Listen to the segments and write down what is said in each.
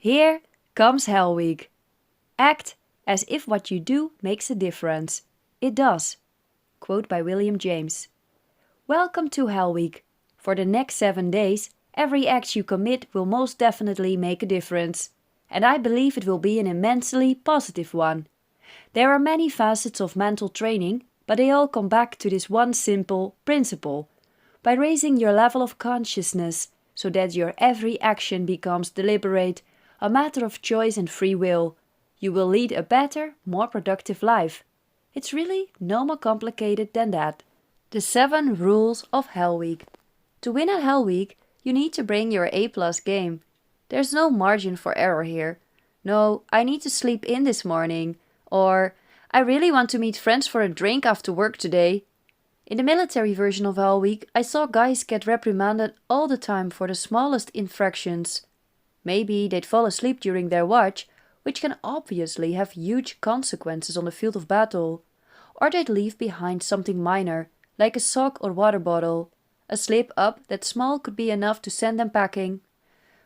Here comes Hell Week. Act as if what you do makes a difference. It does. Quote by William James. Welcome to Hell Week. For the next 7 days, every act you commit will most definitely make a difference. And I believe it will be an immensely positive one. There are many facets of mental training, but they all come back to this one simple principle. By raising your level of consciousness so that your every action becomes deliberate, a matter of choice and free will, you will lead a better, more productive life. It's really no more complicated than that. The 7 rules of Hell Week. To win at Hell Week, you need to bring your A+ game. There's no margin for error here. No, I need to sleep in this morning. Or, I really want to meet friends for a drink after work today. In the military version of Hell Week, I saw guys get reprimanded all the time for the smallest infractions. Maybe they'd fall asleep during their watch, which can obviously have huge consequences on the field of battle. Or they'd leave behind something minor, like a sock or water bottle. A slip up that small could be enough to send them packing.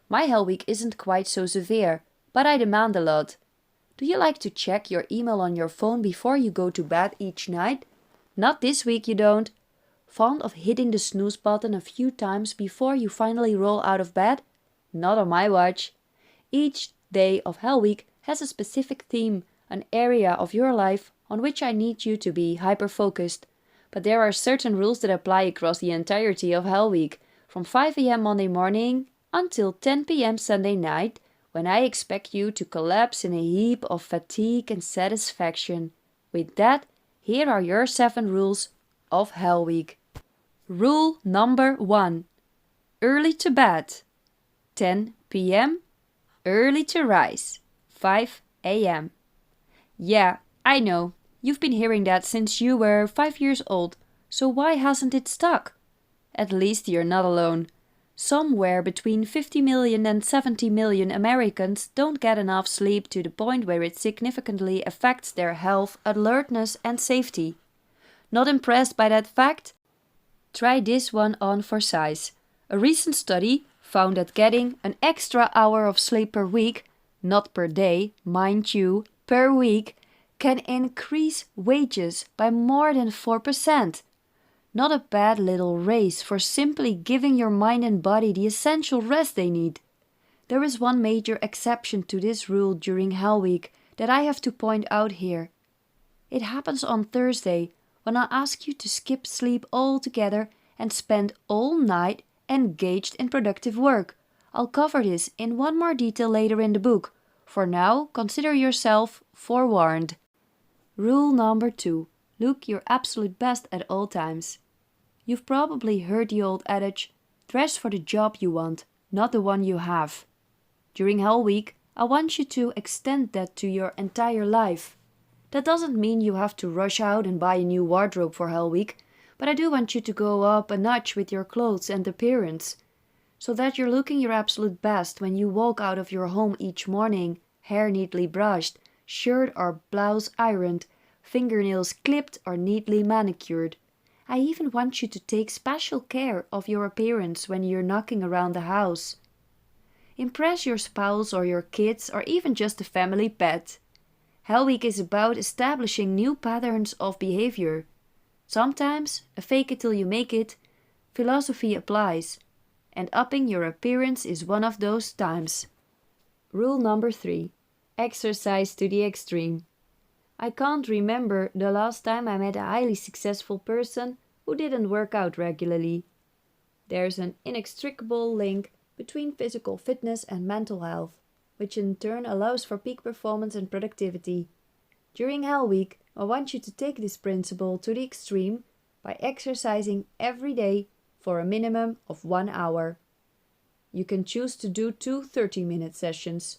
My Hell Week isn't quite so severe, but I demand a lot. Do you like to check your email on your phone before you go to bed each night? Not this week you don't. Fond of hitting the snooze button a few times before you finally roll out of bed? Not on my watch. Each day of Hell Week has a specific theme, an area of your life on which I need you to be hyper-focused. But there are certain rules that apply across the entirety of Hell Week, from 5 a.m. Monday morning until 10 p.m. Sunday night, when I expect you to collapse in a heap of fatigue and satisfaction. With that, here are your 7 rules of Hell Week. Rule number 1. Early to bed. 10 p.m. Early to rise. 5 a.m. Yeah, I know. You've been hearing that since you were 5 years old, so why hasn't it stuck? At least you're not alone. Somewhere between 50 million and 70 million Americans don't get enough sleep to the point where it significantly affects their health, alertness and safety. Not impressed by that fact? Try this one on for size. A recent study found that getting an extra hour of sleep per week, not per day, mind you, per week, can increase wages by more than 4%. Not a bad little raise for simply giving your mind and body the essential rest they need. There is one major exception to this rule during Hell Week that I have to point out here. It happens on Thursday, when I ask you to skip sleep altogether and spend all night engaged in productive work. I'll cover this in one more detail later in the book. For now, consider yourself forewarned. Rule number 2. Look your absolute best at all times. You've probably heard the old adage, dress for the job you want, not the one you have. During Hell Week, I want you to extend that to your entire life. That doesn't mean you have to rush out and buy a new wardrobe for Hell Week, but I do want you to go up a notch with your clothes and appearance, so that you're looking your absolute best when you walk out of your home each morning, hair neatly brushed, shirt or blouse ironed, fingernails clipped or neatly manicured. I even want you to take special care of your appearance when you're knocking around the house. Impress your spouse or your kids or even just a family pet. Hell Week is about establishing new patterns of behavior. Sometimes, a fake it till you make it philosophy applies, and upping your appearance is one of those times. Rule number 3. Exercise to the extreme. I can't remember the last time I met a highly successful person who didn't work out regularly. There's an inextricable link between physical fitness and mental health, which in turn allows for peak performance and productivity. During Hell Week, I want you to take this principle to the extreme by exercising every day for a minimum of 1 hour. You can choose to do 2 30-minute sessions.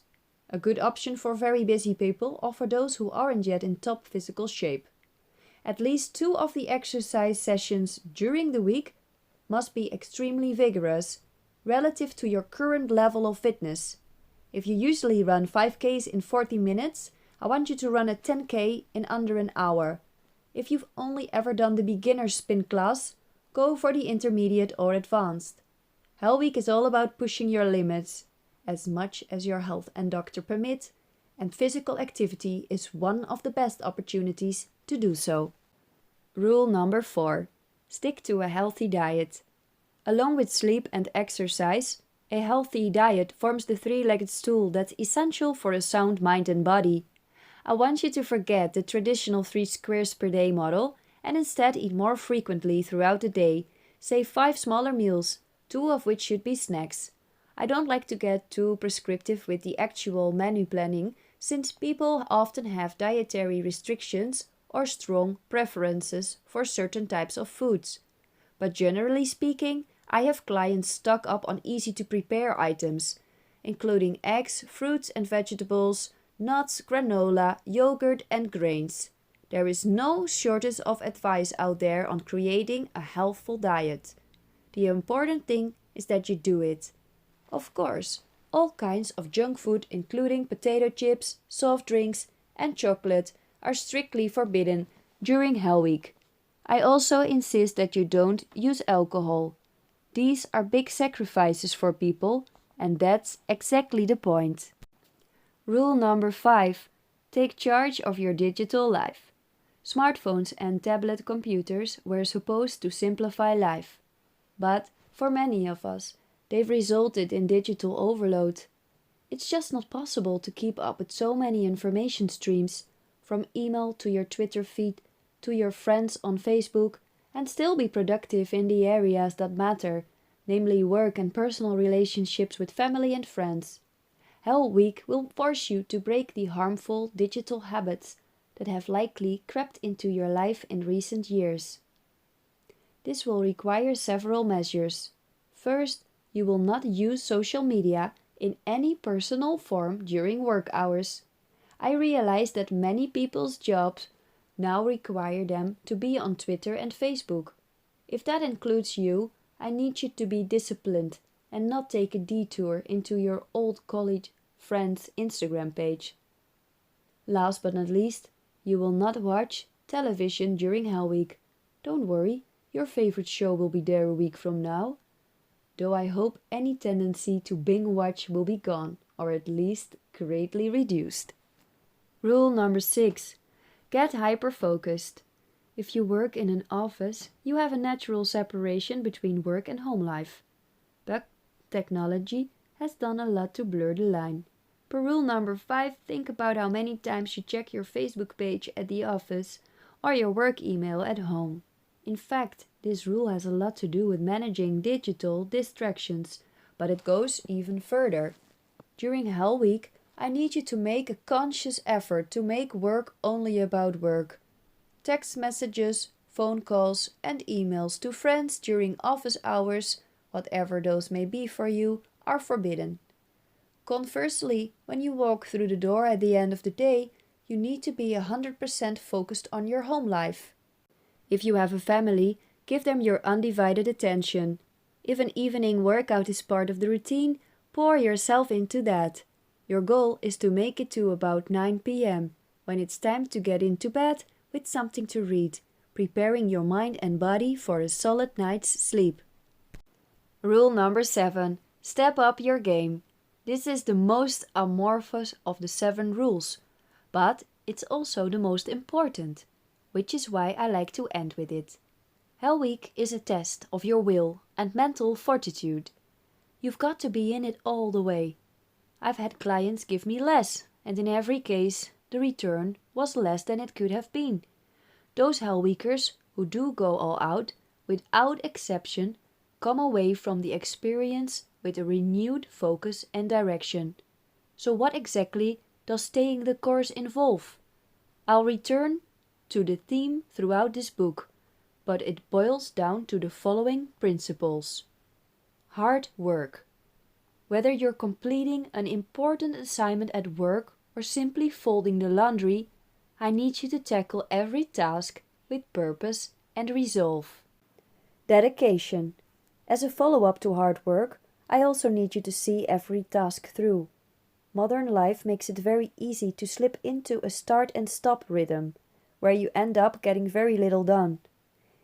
A good option for very busy people or for those who aren't yet in top physical shape. At least 2 of the exercise sessions during the week must be extremely vigorous, relative to your current level of fitness. If you usually run 5Ks in 40 minutes, I want you to run a 10K in under an hour. If you've only ever done the beginner spin class, go for the intermediate or advanced. Hell Week is all about pushing your limits. as much as your health and doctor permit, and physical activity is one of the best opportunities to do so. Rule number 4. Stick to a healthy diet. Along with sleep and exercise, a healthy diet forms the three-legged stool that's essential for a sound mind and body. I want you to forget the traditional 3 squares per day model and instead eat more frequently throughout the day, say 5 smaller meals, 2 of which should be snacks. I don't like to get too prescriptive with the actual menu planning, since people often have dietary restrictions or strong preferences for certain types of foods. But generally speaking, I have clients stock up on easy-to-prepare items, including eggs, fruits and vegetables, nuts, granola, yogurt and grains. There is no shortage of advice out there on creating a healthful diet. The important thing is that you do it. Of course, all kinds of junk food, including potato chips, soft drinks and chocolate, are strictly forbidden during Hell Week. I also insist that you don't use alcohol. These are big sacrifices for people, and that's exactly the point. Rule number 5. Take charge of your digital life. Smartphones and tablet computers were supposed to simplify life. But for many of us, they've resulted in digital overload. It's just not possible to keep up with so many information streams, from email to your Twitter feed to your friends on Facebook, and still be productive in the areas that matter, namely work and personal relationships with family and friends. Hell Week will force you to break the harmful digital habits that have likely crept into your life in recent years. This will require several measures. First, you will not use social media in any personal form during work hours. I realize that many people's jobs now require them to be on Twitter and Facebook. If that includes you, I need you to be disciplined and not take a detour into your old college friend's Instagram page. Last but not least, you will not watch television during Hell Week. Don't worry, your favorite show will be there a week from now. Though I hope any tendency to binge watch will be gone, or at least greatly reduced. Rule number 6. Get hyper-focused. If you work in an office, you have a natural separation between work and home life. But technology has done a lot to blur the line. Per rule number 5, think about how many times you check your Facebook page at the office or your work email at home. In fact, this rule has a lot to do with managing digital distractions, but it goes even further. During Hell Week, I need you to make a conscious effort to make work only about work. Text messages, phone calls, and emails to friends during office hours, whatever those may be for you, are forbidden. Conversely, when you walk through the door at the end of the day, you need to be 100% focused on your home life. If you have a family, give them your undivided attention. If an evening workout is part of the routine, pour yourself into that. Your goal is to make it to about 9 p.m., when it's time to get into bed with something to read, preparing your mind and body for a solid night's sleep. Rule number 7. Step up your game. This is the most amorphous of the 7 rules, but it's also the most important, which is why I like to end with it. Hell Week is a test of your will and mental fortitude. You've got to be in it all the way. I've had clients give me less, and in every case, the return was less than it could have been. Those Hell Weekers who do go all out, without exception, come away from the experience with a renewed focus and direction. So what exactly does staying the course involve? I'll return to the theme throughout this book, but it boils down to the following principles. Hard work. Whether you're completing an important assignment at work or simply folding the laundry, I need you to tackle every task with purpose and resolve. Dedication. As a follow-up to hard work, I also need you to see every task through. Modern life makes it very easy to slip into a start and stop rhythm, where you end up getting very little done.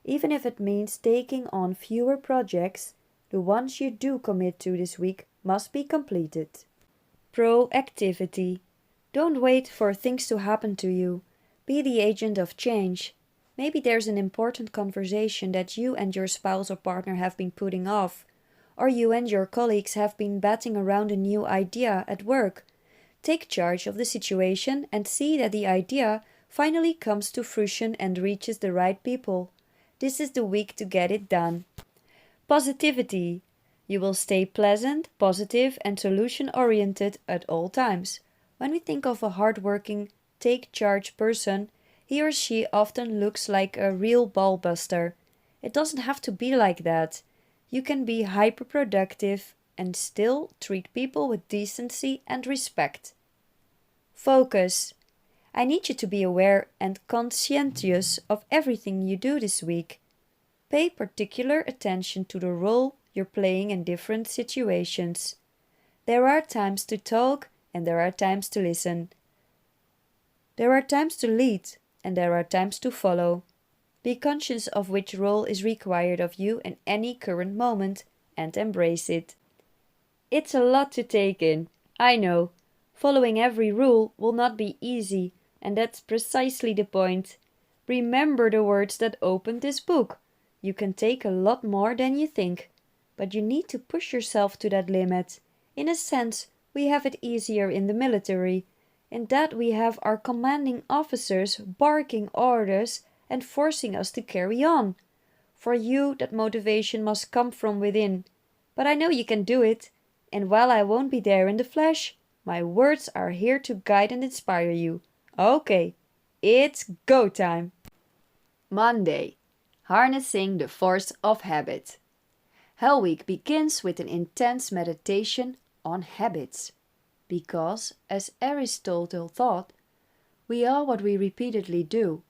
Even if it means taking on fewer projects, the ones you do commit to this week must be completed. Proactivity. Don't wait for things to happen to you. Be the agent of change. Maybe there's an important conversation that you and your spouse or partner have been putting off, or you and your colleagues have been batting around a new idea at work. Take charge of the situation and see that the idea finally comes to fruition and reaches the right people. This is the week to get it done. Positivity. You will stay pleasant, positive, and solution-oriented at all times. When we think of a hard-working, take-charge person, he or she often looks like a real ball-buster. It doesn't have to be like that. You can be hyper-productive and still treat people with decency and respect. Focus. I need you to be aware and conscientious of everything you do this week. Pay particular attention to the role you're playing in different situations. There are times to talk and there are times to listen. There are times to lead and there are times to follow. Be conscious of which role is required of you in any current moment and embrace it. It's a lot to take in, I know. Following every rule will not be easy, and that's precisely the point. Remember the words that opened this book. You can take a lot more than you think, but you need to push yourself to that limit. In a sense, we have it easier in the military, in that we have our commanding officers barking orders and forcing us to carry on. For you, that motivation must come from within. But I know you can do it, and while I won't be there in the flesh, my words are here to guide and inspire you. Okay, it's go time! Monday. Harnessing the force of habit. Hell Week begins with an intense meditation on habits. Because, as Aristotle thought, we are what we repeatedly do.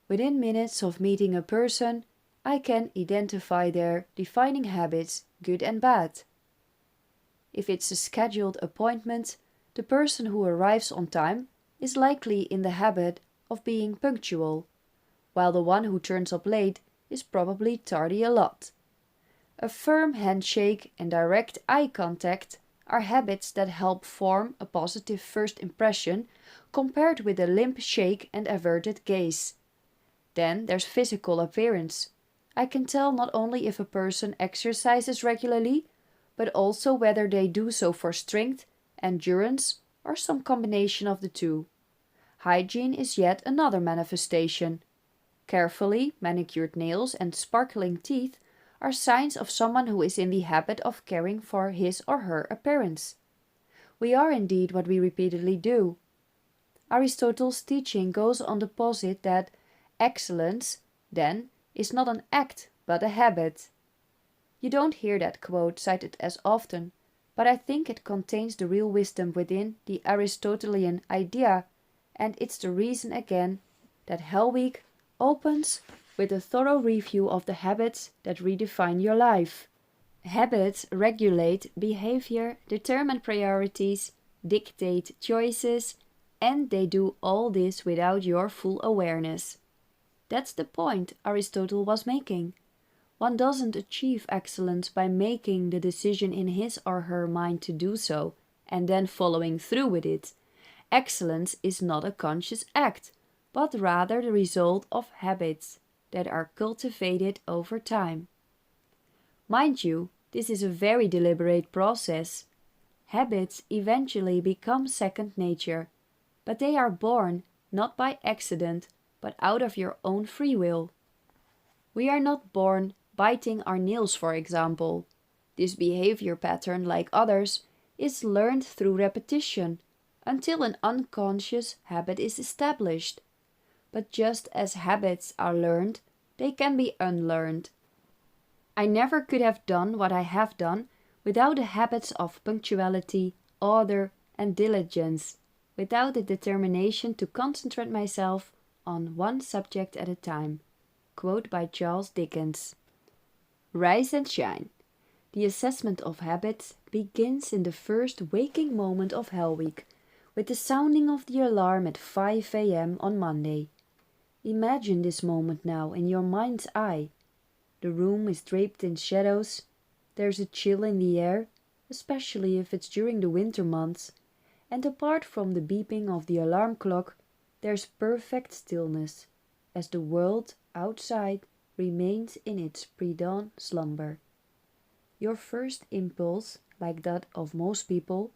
Within minutes of meeting a person, I can identify their defining habits, good and bad. If it's a scheduled appointment, the person who arrives on time is likely in the habit of being punctual, while the one who turns up late is probably tardy a lot. A firm handshake and direct eye contact are habits that help form a positive first impression compared with a limp shake and averted gaze. Then there's physical appearance. I can tell not only if a person exercises regularly, but also whether they do so for strength, endurance, or some combination of the two. Hygiene is yet another manifestation. Carefully manicured nails and sparkling teeth are signs of someone who is in the habit of caring for his or her appearance. We are indeed what we repeatedly do. Aristotle's teaching goes on to posit that excellence, then, is not an act but a habit. You don't hear that quote cited as often, but I think it contains the real wisdom within the Aristotelian idea, and it's the reason again that Hell Week opens with a thorough review of the habits that redefine your life. Habits regulate behavior, determine priorities, dictate choices, and they do all this without your full awareness. That's the point Aristotle was making. One doesn't achieve excellence by making the decision in his or her mind to do so, and then following through with it. Excellence is not a conscious act, but rather the result of habits that are cultivated over time. Mind you, this is a very deliberate process. Habits eventually become second nature, but they are born not by accident, but out of your own free will. We are not born biting our nails, for example. This behavior pattern, like others, is learned through repetition until an unconscious habit is established. But just as habits are learned, they can be unlearned. I never could have done what I have done without the habits of punctuality, order, and diligence, without the determination to concentrate myself on one subject at a time. Quote by Charles Dickens. Rise and shine. The assessment of habits begins in the first waking moment of Hell Week, with the sounding of the alarm at 5 a.m. on Monday. Imagine this moment now in your mind's eye. The room is draped in shadows. There's a chill in the air, especially if it's during the winter months, and apart from the beeping of the alarm clock, there's perfect stillness, as the world outside remains in its pre-dawn slumber. Your first impulse, like that of most people,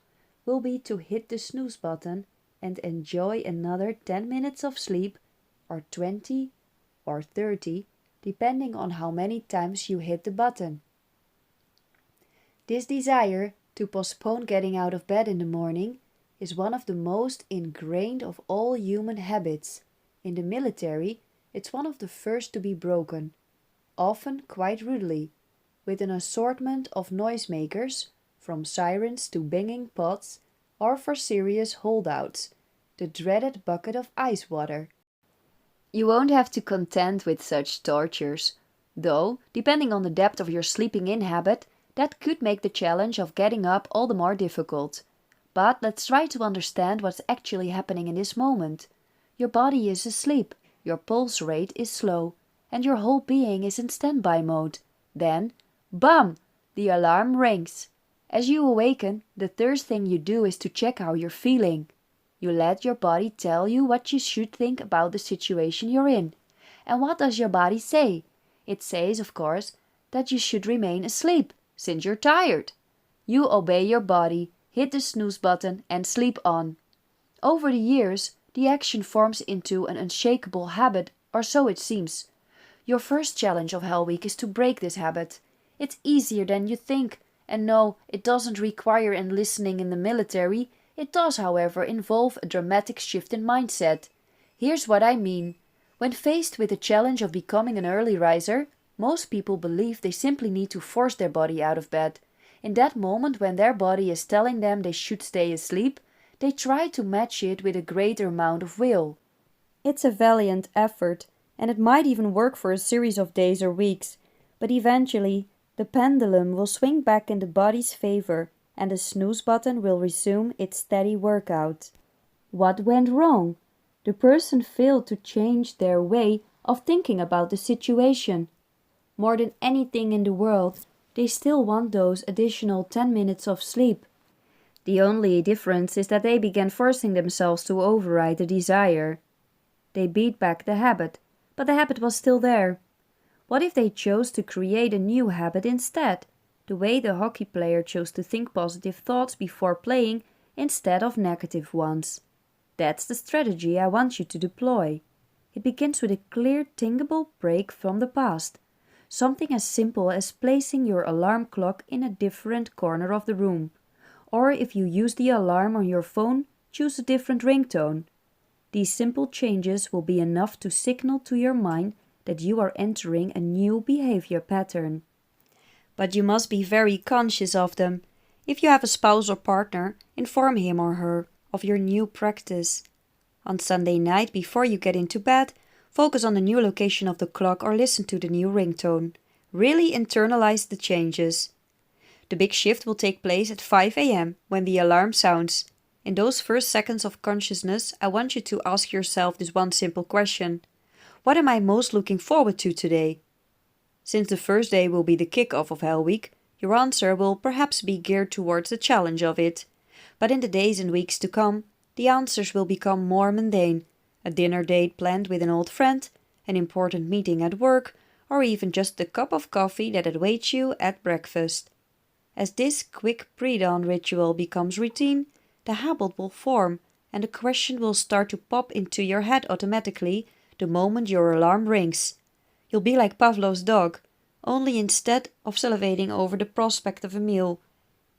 will be to hit the snooze button and enjoy another 10 minutes of sleep, or 20 or 30, depending on how many times you hit the button. This desire to postpone getting out of bed in the morning is one of the most ingrained of all human habits. In the military, it's one of the first to be broken, often quite rudely, with an assortment of noisemakers, from sirens to banging pots, or for serious holdouts, the dreaded bucket of ice water. You won't have to contend with such tortures, though, depending on the depth of your sleeping-in habit, that could make the challenge of getting up all the more difficult. But let's try to understand what's actually happening in this moment. Your body is asleep, your pulse rate is slow, and your whole being is in standby mode. Then, bam! The alarm rings. As you awaken, the first thing you do is to check how you're feeling. You let your body tell you what you should think about the situation you're in. And what does your body say? It says, of course, that you should remain asleep, since you're tired. You obey your body, hit the snooze button and sleep on. Over the years, the action forms into an unshakable habit, or so it seems. Your first challenge of Hell Week is to break this habit. It's easier than you think, and no, it doesn't require enlisting in the military. It does, however, involve a dramatic shift in mindset. Here's what I mean. When faced with the challenge of becoming an early riser, most people believe they simply need to force their body out of bed. In that moment when their body is telling them they should stay asleep, they try to match it with a greater amount of will. It's a valiant effort, and it might even work for a series of days or weeks, but eventually the pendulum will swing back in the body's favor and the snooze button will resume its steady workout. What went wrong? The person failed to change their way of thinking about the situation. More than anything in the world, they still want those additional 10 minutes of sleep. The only difference is that they began forcing themselves to override the desire. They beat back the habit, but the habit was still there. What if they chose to create a new habit instead, the way the hockey player chose to think positive thoughts before playing instead of negative ones? That's the strategy I want you to deploy. It begins with a clear, thinkable break from the past. Something as simple as placing your alarm clock in a different corner of the room. Or if you use the alarm on your phone, choose a different ringtone. These simple changes will be enough to signal to your mind that you are entering a new behavior pattern. But you must be very conscious of them. If you have a spouse or partner, inform him or her of your new practice. On Sunday night before you get into bed, focus on the new location of the clock or listen to the new ringtone. Really internalize the changes. The big shift will take place at 5 a.m. when the alarm sounds. In those first seconds of consciousness, I want you to ask yourself this one simple question. What am I most looking forward to today? Since the first day will be the kick-off of Hell Week, your answer will perhaps be geared towards the challenge of it. But in the days and weeks to come, the answers will become more mundane. A dinner date planned with an old friend, an important meeting at work, or even just the cup of coffee that awaits you at breakfast. As this quick pre-dawn ritual becomes routine, the habit will form and the question will start to pop into your head automatically the moment your alarm rings. You'll be like Pavlov's dog, only instead of salivating over the prospect of a meal,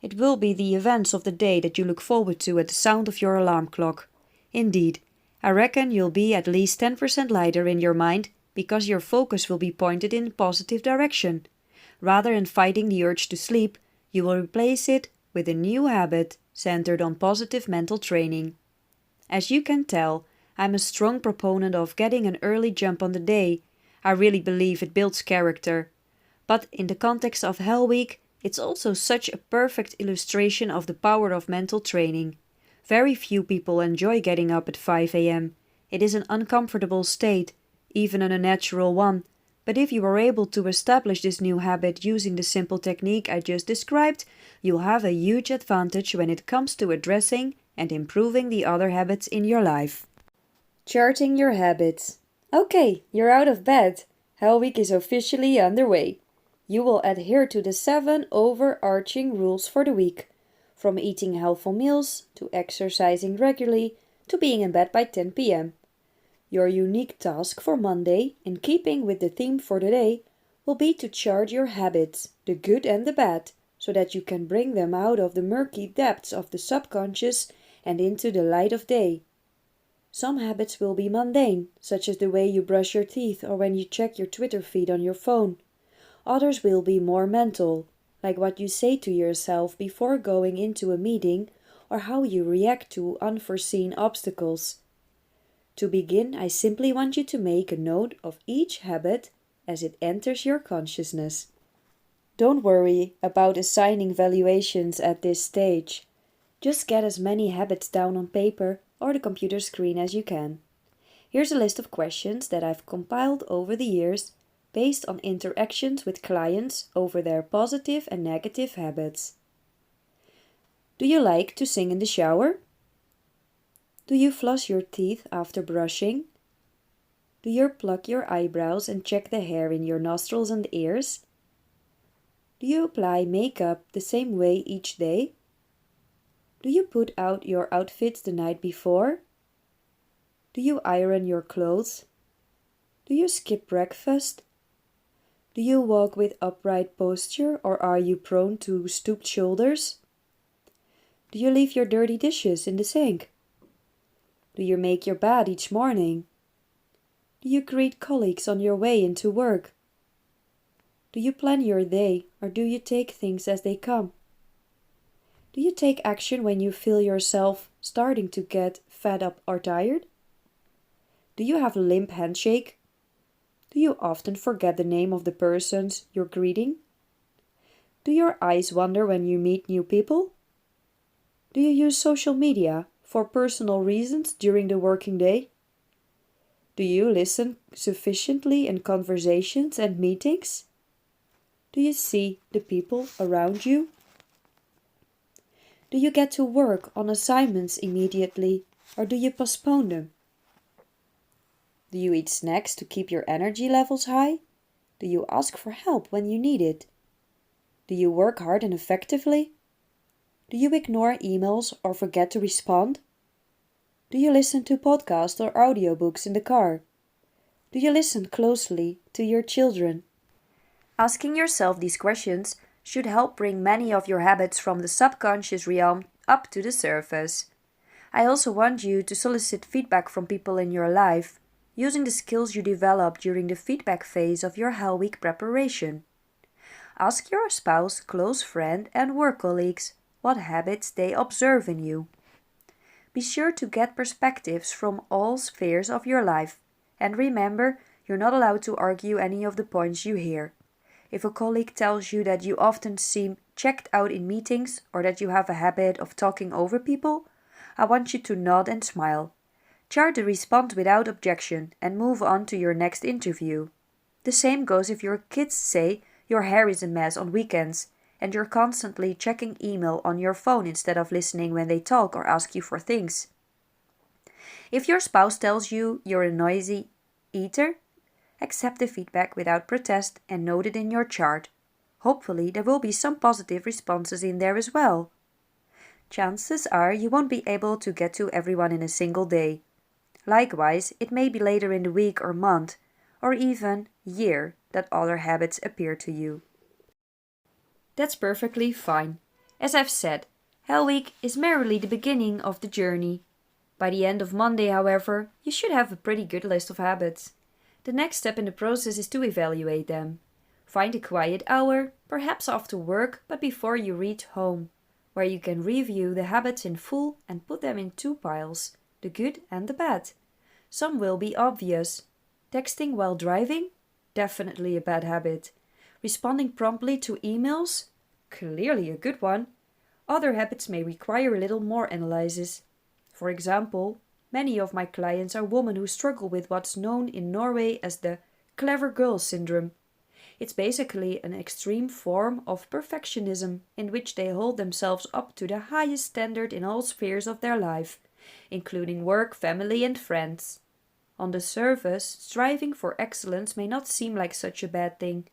it will be the events of the day that you look forward to at the sound of your alarm clock. Indeed, I reckon you'll be at least 10% lighter in your mind because your focus will be pointed in a positive direction. Rather than fighting the urge to sleep, you will replace it with a new habit centered on positive mental training. As you can tell, I'm a strong proponent of getting an early jump on the day. I really believe it builds character. But in the context of Hell Week, it's also such a perfect illustration of the power of mental training. Very few people enjoy getting up at 5 a.m. It is an uncomfortable state, even an unnatural one. But if you are able to establish this new habit using the simple technique I just described, you'll have a huge advantage when it comes to addressing and improving the other habits in your life. Charting your habits. Okay, you're out of bed. HELLWEEK is officially underway. You will adhere to the 7 overarching rules for the week, from eating healthful meals, to exercising regularly, to being in bed by 10 p.m. Your unique task for Monday, in keeping with the theme for the day, will be to chart your habits, the good and the bad, so that you can bring them out of the murky depths of the subconscious and into the light of day. Some habits will be mundane, such as the way you brush your teeth or when you check your Twitter feed on your phone. Others will be more mental, like what you say to yourself before going into a meeting or how you react to unforeseen obstacles. To begin, I simply want you to make a note of each habit as it enters your consciousness. Don't worry about assigning valuations at this stage. Just get as many habits down on paper or the computer screen as you can. Here's a list of questions that I've compiled over the years based on interactions with clients over their positive and negative habits. Do you like to sing in the shower? Do you floss your teeth after brushing? Do you pluck your eyebrows and check the hair in your nostrils and ears? Do you apply makeup the same way each day? Do you put out your outfits the night before? Do you iron your clothes? Do you skip breakfast? Do you walk with upright posture or are you prone to stooped shoulders? Do you leave your dirty dishes in the sink? Do you make your bed each morning? Do you greet colleagues on your way into work? Do you plan your day or do you take things as they come? Do you take action when you feel yourself starting to get fed up or tired? Do you have a limp handshake? Do you often forget the name of the persons you're greeting? Do your eyes wander when you meet new people? Do you use social media for personal reasons during the working day? Do you listen sufficiently in conversations and meetings? Do you see the people around you? Do you get to work on assignments immediately or do you postpone them? Do you eat snacks to keep your energy levels high? Do you ask for help when you need it? Do you work hard and effectively? Do you ignore emails or forget to respond? Do you listen to podcasts or audiobooks in the car? Do you listen closely to your children? Asking yourself these questions should help bring many of your habits from the subconscious realm up to the surface. I also want you to solicit feedback from people in your life, using the skills you develop during the feedback phase of your HELLWEEK preparation. Ask your spouse, close friend, and work colleagues what habits they observe in you. Be sure to get perspectives from all spheres of your life, and remember, you're not allowed to argue any of the points you hear. If a colleague tells you that you often seem checked out in meetings or that you have a habit of talking over people, I want you to nod and smile. Chart the response without objection and move on to your next interview. The same goes if your kids say your hair is a mess on weekends and you're constantly checking email on your phone instead of listening when they talk or ask you for things. If your spouse tells you you're a noisy eater, accept the feedback without protest and note it in your chart. Hopefully there will be some positive responses in there as well. Chances are you won't be able to get to everyone in a single day. Likewise, it may be later in the week or month, or even year, that other habits appear to you. That's perfectly fine. As I've said, HELLWEEK is merely the beginning of the journey. By the end of Monday, however, you should have a pretty good list of habits. The next step in the process is to evaluate them. Find a quiet hour, perhaps after work, but before you reach home, where you can review the habits in full and put them in 2 piles, the good and the bad. Some will be obvious. Texting while driving? Definitely a bad habit. Responding promptly to emails? Clearly a good one. Other habits may require a little more analysis. For example, many of my clients are women who struggle with what's known in Norway as the clever girl syndrome. It's basically an extreme form of perfectionism in which they hold themselves up to the highest standard in all spheres of their life, including work, family, and friends. On the surface, striving for excellence may not seem like such a bad thing,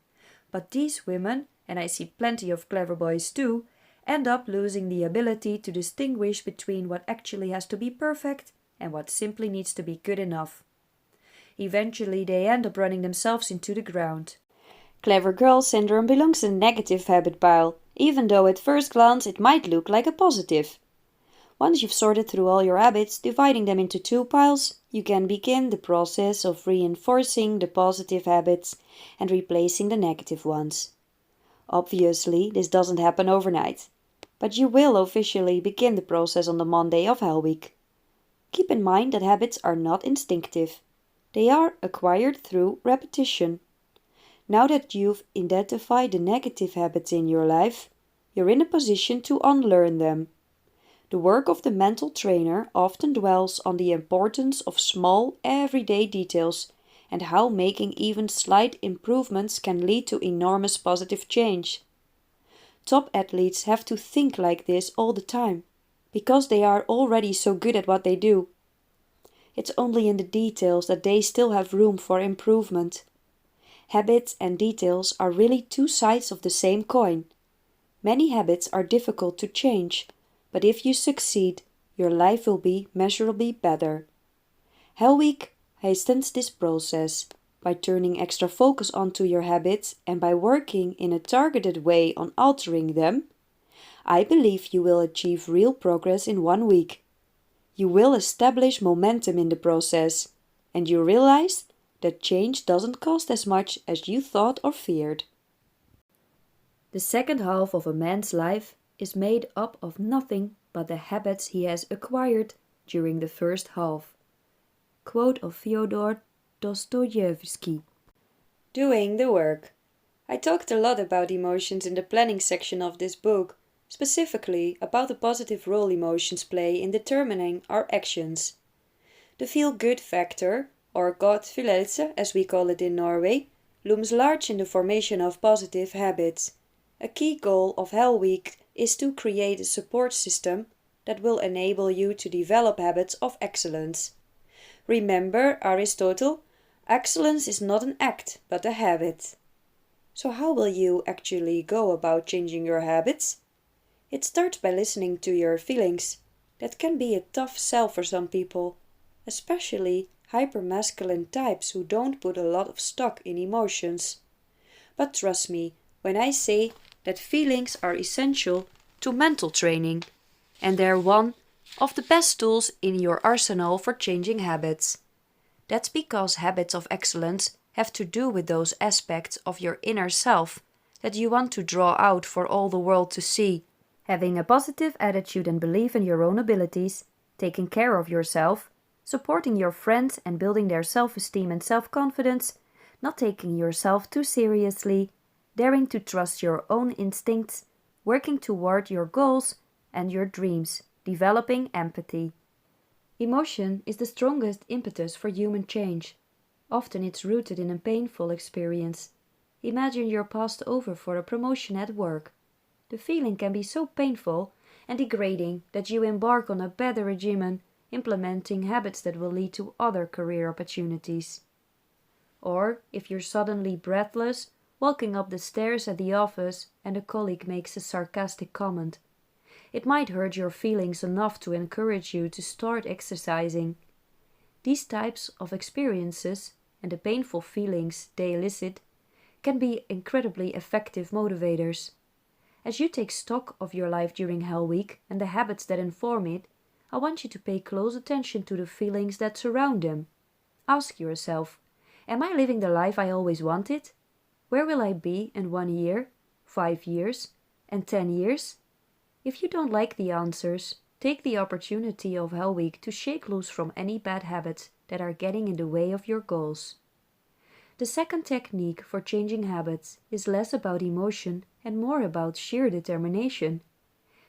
but these women, and I see plenty of clever boys too, end up losing the ability to distinguish between what actually has to be perfect and what simply needs to be good enough. Eventually, they end up running themselves into the ground. Clever girl syndrome belongs in the negative habit pile, even though at first glance it might look like a positive. Once you've sorted through all your habits, dividing them into 2 piles, you can begin the process of reinforcing the positive habits and replacing the negative ones. Obviously, this doesn't happen overnight, but you will officially begin the process on the Monday of Hell Week. Keep in mind that habits are not instinctive. They are acquired through repetition. Now that you've identified the negative habits in your life, you're in a position to unlearn them. The work of the mental trainer often dwells on the importance of small, everyday details and how making even slight improvements can lead to enormous positive change. Top athletes have to think like this all the time, because they are already so good at what they do. It's only in the details that they still have room for improvement. Habits and details are really 2 sides of the same coin. Many habits are difficult to change, but if you succeed, your life will be measurably better. Hell Week hastens this process by turning extra focus onto your habits and by working in a targeted way on altering them. I believe you will achieve real progress in 1 week. You will establish momentum in the process, and you realize that change doesn't cost as much as you thought or feared. The second half of a man's life is made up of nothing but the habits he has acquired during the first half. Quote of Fyodor Dostoevsky. Doing the work. I talked a lot about emotions in the planning section of this book, specifically about the positive role emotions play in determining our actions. The feel-good factor, or godfølelse as we call it in Norway, looms large in the formation of positive habits. A key goal of Hell Week is to create a support system that will enable you to develop habits of excellence. Remember Aristotle, excellence is not an act, but a habit. So how will you actually go about changing your habits? It starts by listening to your feelings. That can be a tough sell for some people, especially hypermasculine types who don't put a lot of stock in emotions. But trust me when I say that feelings are essential to mental training, and they're one of the best tools in your arsenal for changing habits. That's because habits of excellence have to do with those aspects of your inner self that you want to draw out for all the world to see. Having a positive attitude and belief in your own abilities, taking care of yourself, supporting your friends and building their self-esteem and self-confidence, not taking yourself too seriously, daring to trust your own instincts, working toward your goals and your dreams, developing empathy. Emotion is the strongest impetus for human change. Often it's rooted in a painful experience. Imagine you're passed over for a promotion at work. The feeling can be so painful and degrading that you embark on a better regimen, implementing habits that will lead to other career opportunities. Or, if you're suddenly breathless, walking up the stairs at the office and a colleague makes a sarcastic comment. It might hurt your feelings enough to encourage you to start exercising. These types of experiences and the painful feelings they elicit can be incredibly effective motivators. As you take stock of your life during Hell Week and the habits that inform it, I want you to pay close attention to the feelings that surround them. Ask yourself, am I living the life I always wanted? Where will I be in 1 year, 5 years, and 10 years? If you don't like the answers, take the opportunity of Hell Week to shake loose from any bad habits that are getting in the way of your goals. The second technique for changing habits is less about emotion and more about sheer determination.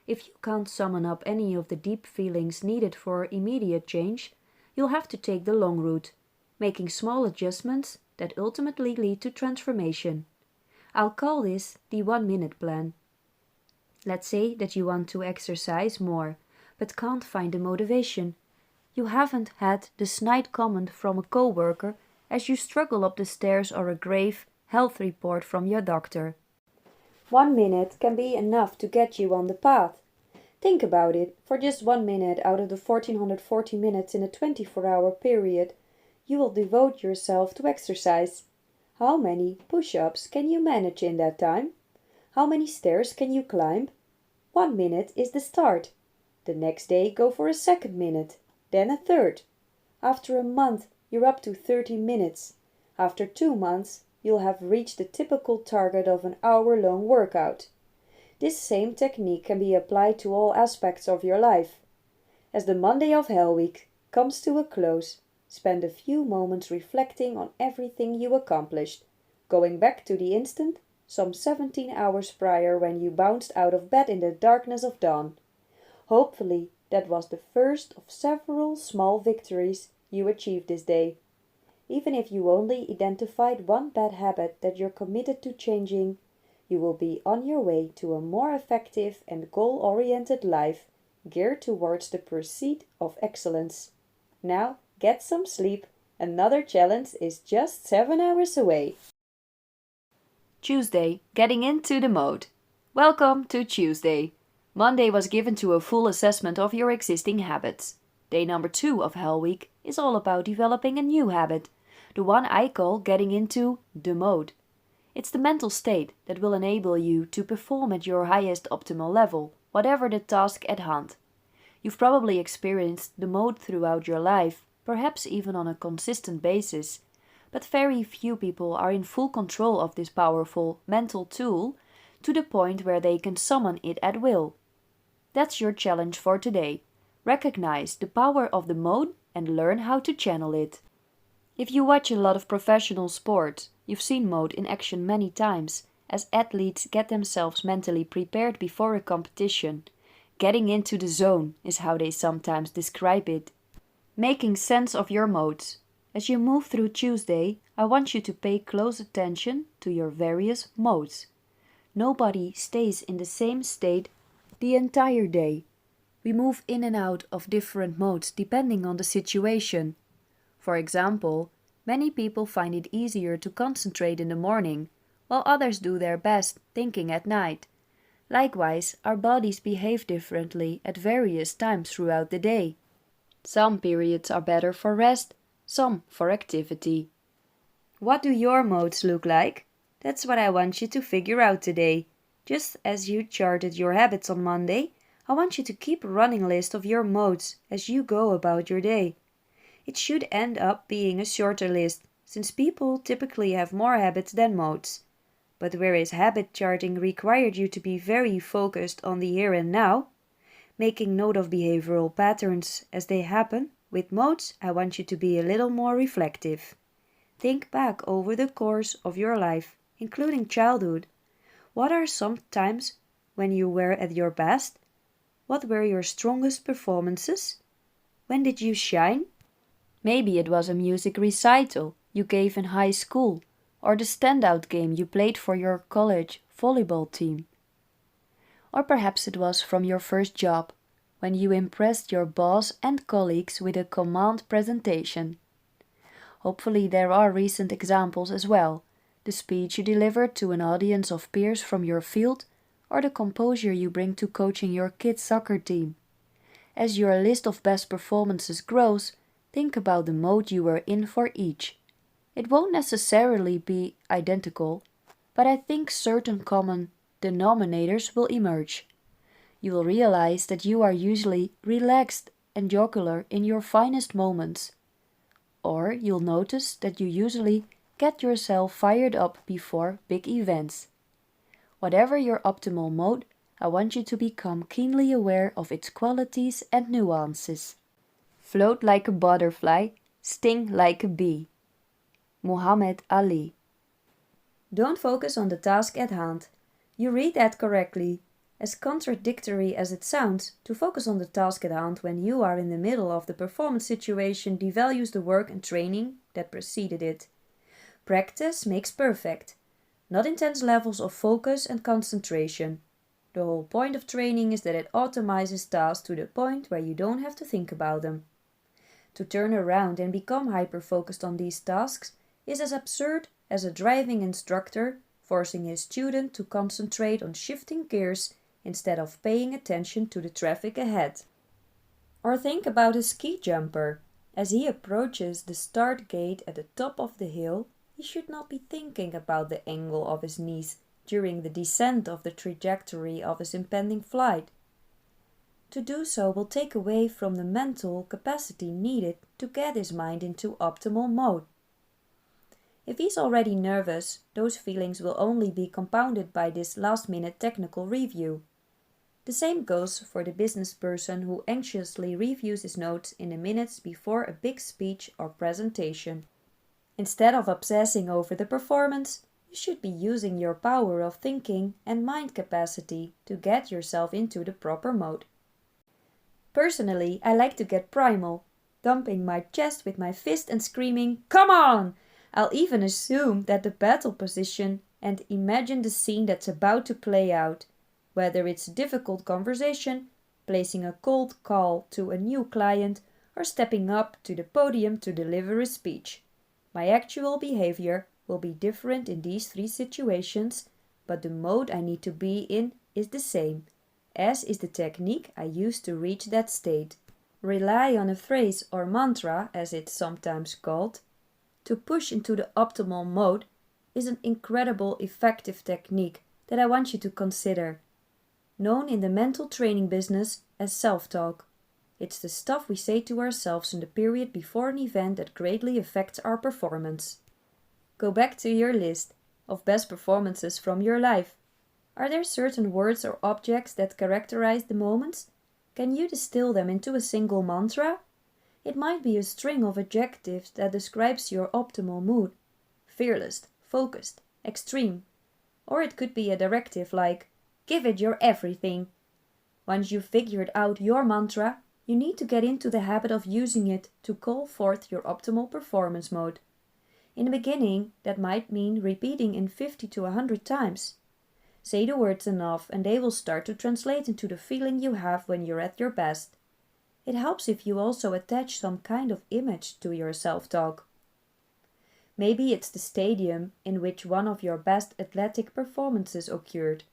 If you can't summon up any of the deep feelings needed for immediate change, you'll have to take the long route, making small adjustments that ultimately lead to transformation. I'll call this the 1-minute plan. Let's say that you want to exercise more, but can't find the motivation. You haven't had the snide comment from a coworker as you struggle up the stairs or a grave health report from your doctor. 1 minute can be enough to get you on the path. Think about it. For just 1 minute out of the 1440 minutes in a 24-hour period, you will devote yourself to exercise. How many push-ups can you manage in that time? How many stairs can you climb? 1 minute is the start. The next day go for a second minute, then a third. After a month you're up to 30 minutes. After 2 months you'll have reached the typical target of an hour-long workout. This same technique can be applied to all aspects of your life. As the Monday of Hell Week comes to a close, spend a few moments reflecting on everything you accomplished, going back to the instant some 17 hours prior when you bounced out of bed in the darkness of dawn. Hopefully that was the first of several small victories you achieved this day. Even if you only identified one bad habit that you're committed to changing, you will be on your way to a more effective and goal-oriented life geared towards the pursuit of excellence. Now, get some sleep. Another challenge is just 7 hours away. Tuesday, getting into the mode. Welcome to Tuesday. Monday was given to a full assessment of your existing habits. Day number 2 of Hell Week is all about developing a new habit, the one I call getting into the mode. It's the mental state that will enable you to perform at your highest optimal level, whatever the task at hand. You've probably experienced the mode throughout your life, perhaps even on a consistent basis, but very few people are in full control of this powerful mental tool to the point where they can summon it at will. That's your challenge for today. Recognize the power of the mode and learn how to channel it. If you watch a lot of professional sports, you've seen mode in action many times, as athletes get themselves mentally prepared before a competition. Getting into the zone is how they sometimes describe it. Making sense of your modes. As you move through Tuesday, I want you to pay close attention to your various modes. Nobody stays in the same state the entire day. We move in and out of different modes depending on the situation. For example, many people find it easier to concentrate in the morning, while others do their best thinking at night. Likewise, our bodies behave differently at various times throughout the day. Some periods are better for rest, some for activity. What do your modes look like? That's what I want you to figure out today. Just as you charted your habits on Monday, I want you to keep a running list of your modes as you go about your day. It should end up being a shorter list, since people typically have more habits than modes. But whereas habit charting required you to be very focused on the here and now, making note of behavioral patterns as they happen, with modes I want you to be a little more reflective. Think back over the course of your life, including childhood. What are some times when you were at your best? What were your strongest performances? When did you shine? Maybe it was a music recital you gave in high school, or the standout game you played for your college volleyball team. Or perhaps it was from your first job, when you impressed your boss and colleagues with a command presentation. Hopefully there are recent examples as well, the speech you delivered to an audience of peers from your field, or the composure you bring to coaching your kids' soccer team. As your list of best performances grows, think about the mode you were in for each. It won't necessarily be identical, but I think certain common denominators will emerge. You will realize that you are usually relaxed and jocular in your finest moments. Or you'll notice that you usually get yourself fired up before big events. Whatever your optimal mode, I want you to become keenly aware of its qualities and nuances. Float like a butterfly, sting like a bee. Muhammad Ali. Don't focus on the task at hand. You read that correctly. As contradictory as it sounds, to focus on the task at hand when you are in the middle of the performance situation devalues the work and training that preceded it. Practice makes perfect. not intense levels of focus and concentration. The whole point of training is that it automizes tasks to the point where you don't have to think about them. To turn around and become hyper-focused on these tasks is as absurd as a driving instructor forcing his student to concentrate on shifting gears instead of paying attention to the traffic ahead. Or think about a ski jumper. As he approaches the start gate at the top of the hill, he should not be thinking about the angle of his knees during the descent of the trajectory of his impending flight. To do so will take away from the mental capacity needed to get his mind into optimal mode. If he's already nervous, those feelings will only be compounded by this last-minute technical review. The same goes for the business person who anxiously reviews his notes in the minutes before a big speech or presentation. Instead of obsessing over the performance, you should be using your power of thinking and mind capacity to get yourself into the proper mode. Personally, I like to get primal, thumping my chest with my fist and screaming, "Come on!" I'll even assume that the battle position and imagine the scene that's about to play out, whether it's a difficult conversation, placing a cold call to a new client, or stepping up to the podium to deliver a speech. My actual behavior will be different in these three situations, but the mode I need to be in is the same, as is the technique I use to reach that state. Rely on a phrase or mantra, as it's sometimes called, to push into the optimal mode is an incredible effective technique that I want you to consider. Known in the mental training business as self-talk. It's the stuff we say to ourselves in the period before an event that greatly affects our performance. Go back to your list of best performances from your life. Are there certain words or objects that characterize the moments? Can you distill them into a single mantra? It might be a string of adjectives that describes your optimal mood. Fearless, focused, extreme. Or it could be a directive like, give it your everything. Once you've figured out your mantra, you need to get into the habit of using it to call forth your optimal performance mode. In the beginning, that might mean repeating in 50 to 100 times. Say the words enough and they will start to translate into the feeling you have when you're at your best. It helps if you also attach some kind of image to your self-talk. Maybe it's the stadium in which one of your best athletic performances occurred,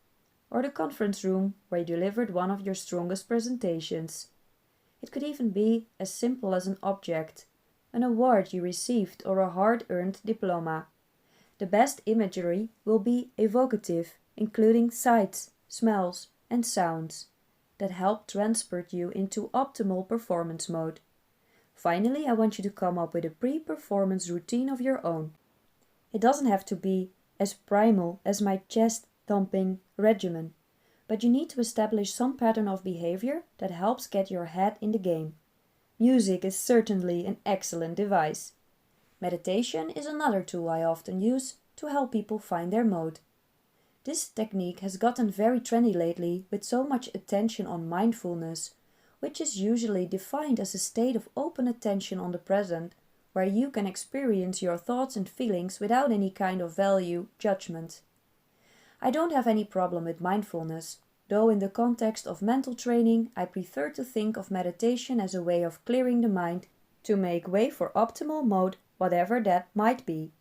or the conference room where you delivered one of your strongest presentations. It could even be as simple as an object, an award you received or a hard-earned diploma. The best imagery will be evocative, including sights, smells, and sounds that help transport you into optimal performance mode. Finally, I want you to come up with a pre-performance routine of your own. It doesn't have to be as primal as my chest-thumping regimen, but you need to establish some pattern of behavior that helps get your head in the game. Music is certainly an excellent device. Meditation is another tool I often use to help people find their mode. This technique has gotten very trendy lately with so much attention on mindfulness, which is usually defined as a state of open attention on the present, where you can experience your thoughts and feelings without any kind of value judgment. I don't have any problem with mindfulness, though in the context of mental training I prefer to think of meditation as a way of clearing the mind to make way for optimal mode, whatever that might be.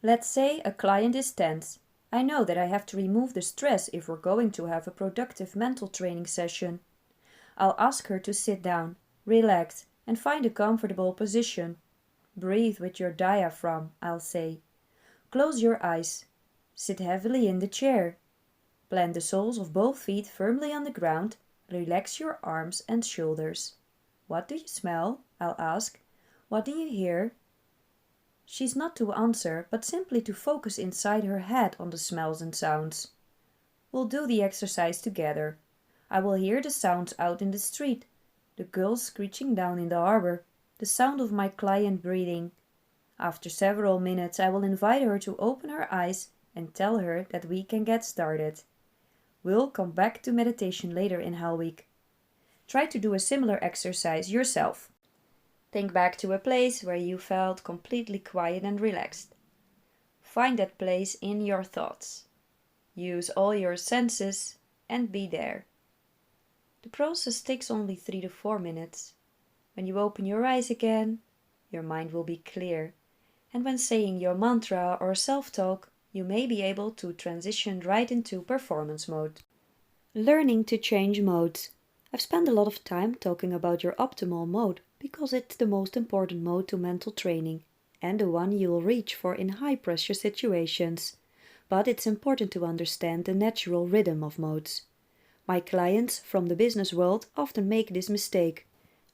Let's say a client is tense. I know that I have to remove the stress if we're going to have a productive mental training session. I'll ask her to sit down, relax, and find a comfortable position. Breathe with your diaphragm, I'll say. Close your eyes. Sit heavily in the chair. Plant the soles of both feet firmly on the ground. Relax your arms and shoulders. What do you smell? I'll ask. What do you hear? She's not to answer, but simply to focus inside her head on the smells and sounds. We'll do the exercise together. I will hear the sounds out in the street, the gulls screeching down in the harbor, the sound of my client breathing. After several minutes, I will invite her to open her eyes and tell her that we can get started. We'll come back to meditation later in HELLWEEK. Try to do a similar exercise yourself. Think back to a place where you felt completely quiet and relaxed. Find that place in your thoughts. Use all your senses and be there. The process takes only 3 to 4 minutes. When you open your eyes again, your mind will be clear. And when saying your mantra or self-talk, you may be able to transition right into performance mode. Learning to change modes. I've spent a lot of time talking about your optimal mode because it's the most important mode to mental training and the one you'll reach for in high-pressure situations. But it's important to understand the natural rhythm of modes. My clients from the business world often make this mistake.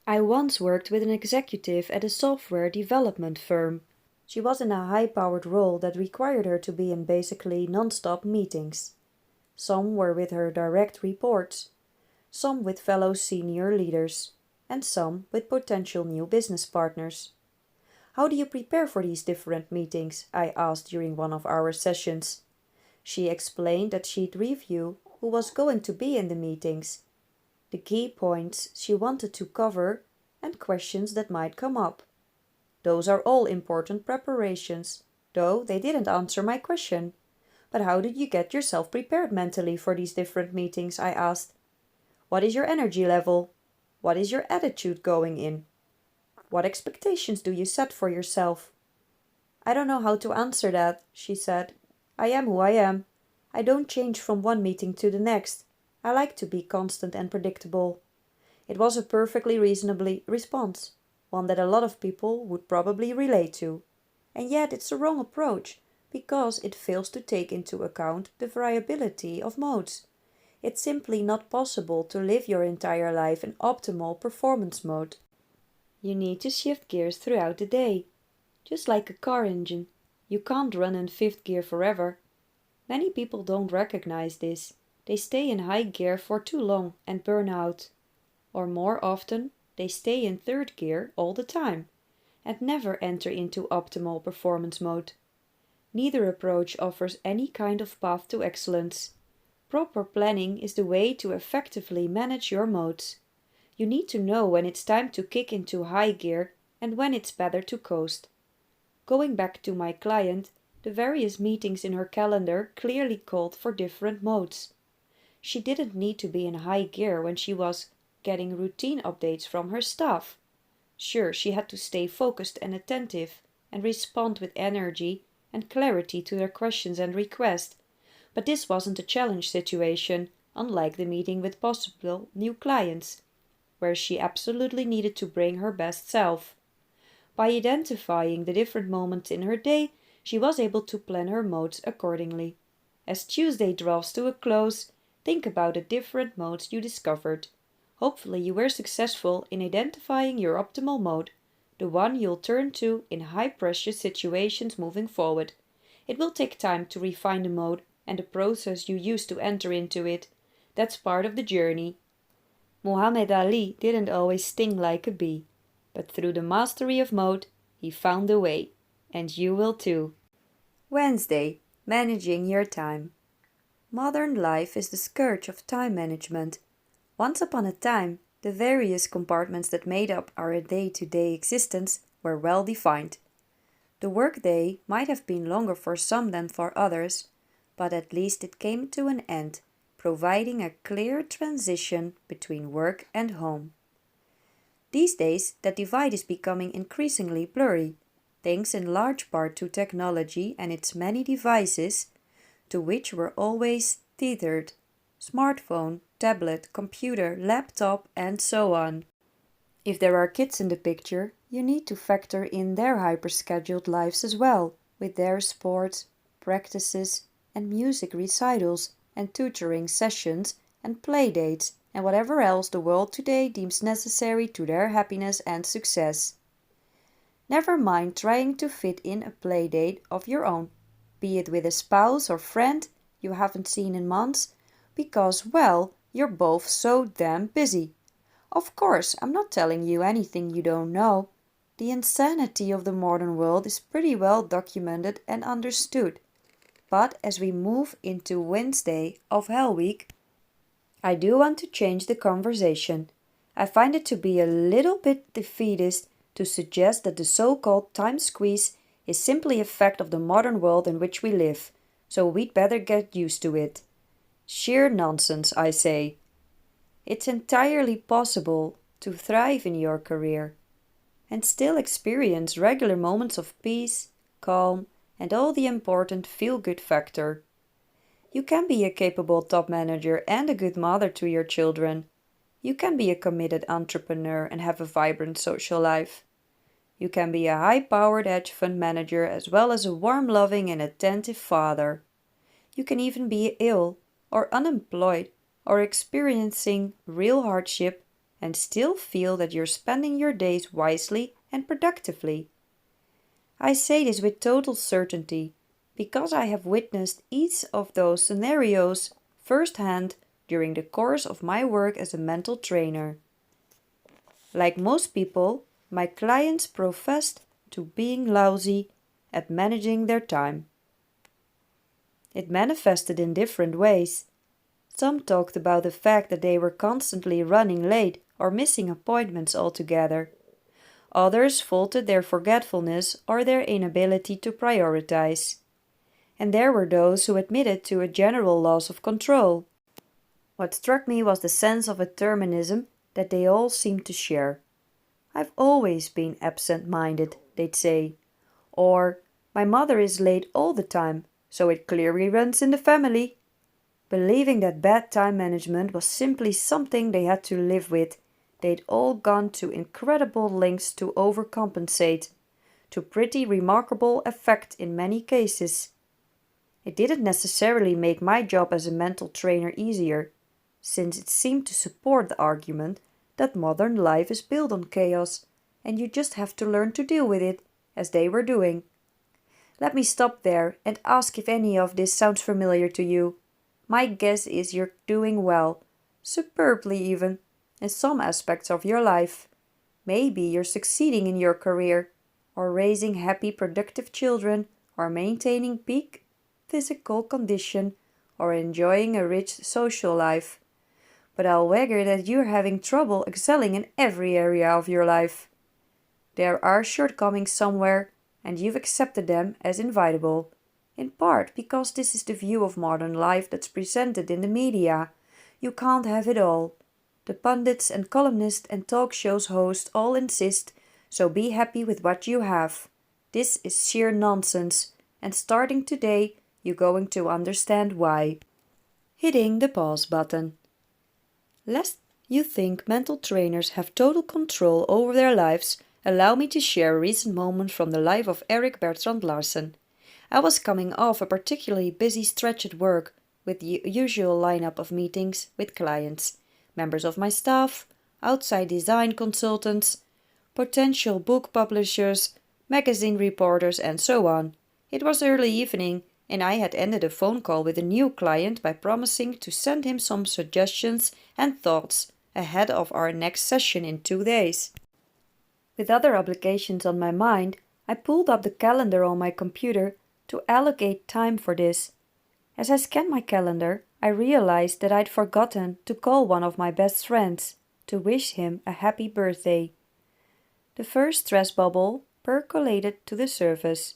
I once worked with an executive at a software development firm. She was in a high-powered role that required her to be in basically non-stop meetings. Some were with her direct reports, some with fellow senior leaders, and some with potential new business partners. How do you prepare for these different meetings? I asked during one of our sessions. She explained that she'd review who was going to be in the meetings, the key points she wanted to cover, and questions that might come up. Those are all important preparations, though they didn't answer my question. But how did you get yourself prepared mentally for these different meetings? I asked. What is your energy level? What is your attitude going in? What expectations do you set for yourself? I don't know how to answer that, she said. I am who I am. I don't change from one meeting to the next. I like to be constant and predictable. It was a perfectly reasonable response, one that a lot of people would probably relate to. And yet it's a wrong approach, because it fails to take into account the variability of modes. It's simply not possible to live your entire life in optimal performance mode. You need to shift gears throughout the day. Just like a car engine, you can't run in fifth gear forever. Many people don't recognize this. They stay in high gear for too long and burn out. Or more often, they stay in third gear all the time and never enter into optimal performance mode. Neither approach offers any kind of path to excellence. Proper planning is the way to effectively manage your modes. You need to know when it's time to kick into high gear and when it's better to coast. Going back to my client, the various meetings in her calendar clearly called for different modes. She didn't need to be in high gear when she was getting routine updates from her staff. Sure, she had to stay focused and attentive and respond with energy and clarity to their questions and requests, but this wasn't a challenge situation, unlike the meeting with possible new clients, where she absolutely needed to bring her best self. By identifying the different moments in her day, she was able to plan her modes accordingly. As Tuesday draws to a close, think about the different modes you discovered. Hopefully you were successful in identifying your optimal mode, the one you'll turn to in high-pressure situations moving forward. It will take time to refine the mode and the process you use to enter into it. That's part of the journey. Muhammad Ali didn't always sting like a bee, but through the mastery of mode, he found a way. And you will too. Wednesday, managing your time. Modern life is the scourge of time management. Once upon a time, the various compartments that made up our day-to-day existence were well defined. The workday might have been longer for some than for others, but at least it came to an end, providing a clear transition between work and home. These days, that divide is becoming increasingly blurry, thanks in large part to technology and its many devices, to which we're always tethered: smartphone, tablet, computer, laptop, and so on. If there are kids in the picture, you need to factor in their hyper-scheduled lives as well, with their sports, practices, and music recitals, and tutoring sessions, and play dates, and whatever else the world today deems necessary to their happiness and success. Never mind trying to fit in a play date of your own, be it with a spouse or friend you haven't seen in months, because, well, you're both so damn busy. Of course, I'm not telling you anything you don't know. The insanity of the modern world is pretty well documented and understood. But as we move into Wednesday of Hell Week, I do want to change the conversation. I find it to be a little bit defeatist to suggest that the so-called time squeeze is simply a fact of the modern world in which we live, so we'd better get used to it. Sheer nonsense, I say. It's entirely possible to thrive in your career and still experience regular moments of peace, calm, and all the important feel-good factor. You can be a capable top manager and a good mother to your children. You can be a committed entrepreneur and have a vibrant social life. You can be a high-powered hedge fund manager as well as a warm, loving, and attentive father. You can even be ill or unemployed or experiencing real hardship and still feel that you're spending your days wisely and productively. I say this with total certainty because I have witnessed each of those scenarios firsthand during the course of my work as a mental trainer. Like most people, my clients professed to being lousy at managing their time. It manifested in different ways. Some talked about the fact that they were constantly running late or missing appointments altogether. Others faulted their forgetfulness or their inability to prioritize. And there were those who admitted to a general loss of control. What struck me was the sense of determinism that they all seemed to share. I've always been absent-minded, they'd say. Or, my mother is late all the time, so it clearly runs in the family. Believing that bad time management was simply something they had to live with, they'd all gone to incredible lengths to overcompensate, to pretty remarkable effect in many cases. It didn't necessarily make my job as a mental trainer easier, since it seemed to support the argument that modern life is built on chaos, and you just have to learn to deal with it, as they were doing. Let me stop there and ask if any of this sounds familiar to you. My guess is you're doing well, superbly even, in some aspects of your life. Maybe you're succeeding in your career, or raising happy, productive children, or maintaining peak physical condition, or enjoying a rich social life. But I'll wager that you're having trouble excelling in every area of your life. There are shortcomings somewhere, and you've accepted them as inevitable, in part because this is the view of modern life that's presented in the media. You can't have it all. The pundits and columnists and talk shows hosts all insist, so be happy with what you have. This is sheer nonsense, and starting today, you're going to understand why. Hitting the pause button. Lest you think mental trainers have total control over their lives, allow me to share a recent moment from the life of Erik Bertrand Larssen. I was coming off a particularly busy stretch at work with the usual lineup of meetings with clients, members of my staff, outside design consultants, potential book publishers, magazine reporters, and so on. It was early evening, and I had ended a phone call with a new client by promising to send him some suggestions and thoughts ahead of our next session in 2 days. With other obligations on my mind, I pulled up the calendar on my computer to allocate time for this. As I scanned my calendar, I realized that I'd forgotten to call one of my best friends to wish him a happy birthday. The first stress bubble percolated to the surface.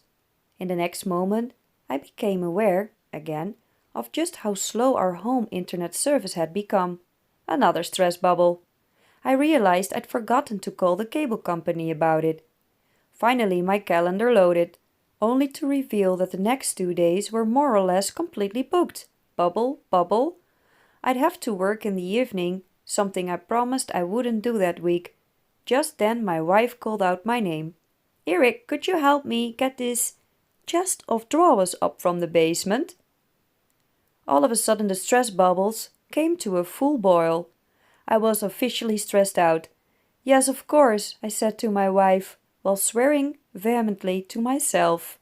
In the next moment, I became aware, again, of just how slow our home internet service had become. Another stress bubble. I realized I'd forgotten to call the cable company about it. Finally, my calendar loaded, only to reveal that the next 2 days were more or less completely booked. Bubble, bubble. I'd have to work in the evening, something I promised I wouldn't do that week. Just then my wife called out my name. "Erik, could you help me get this chest of drawers up from the basement?" All of a sudden the stress bubbles came to a full boil. I was officially stressed out. "Yes, of course," I said to my wife, while swearing vehemently to myself.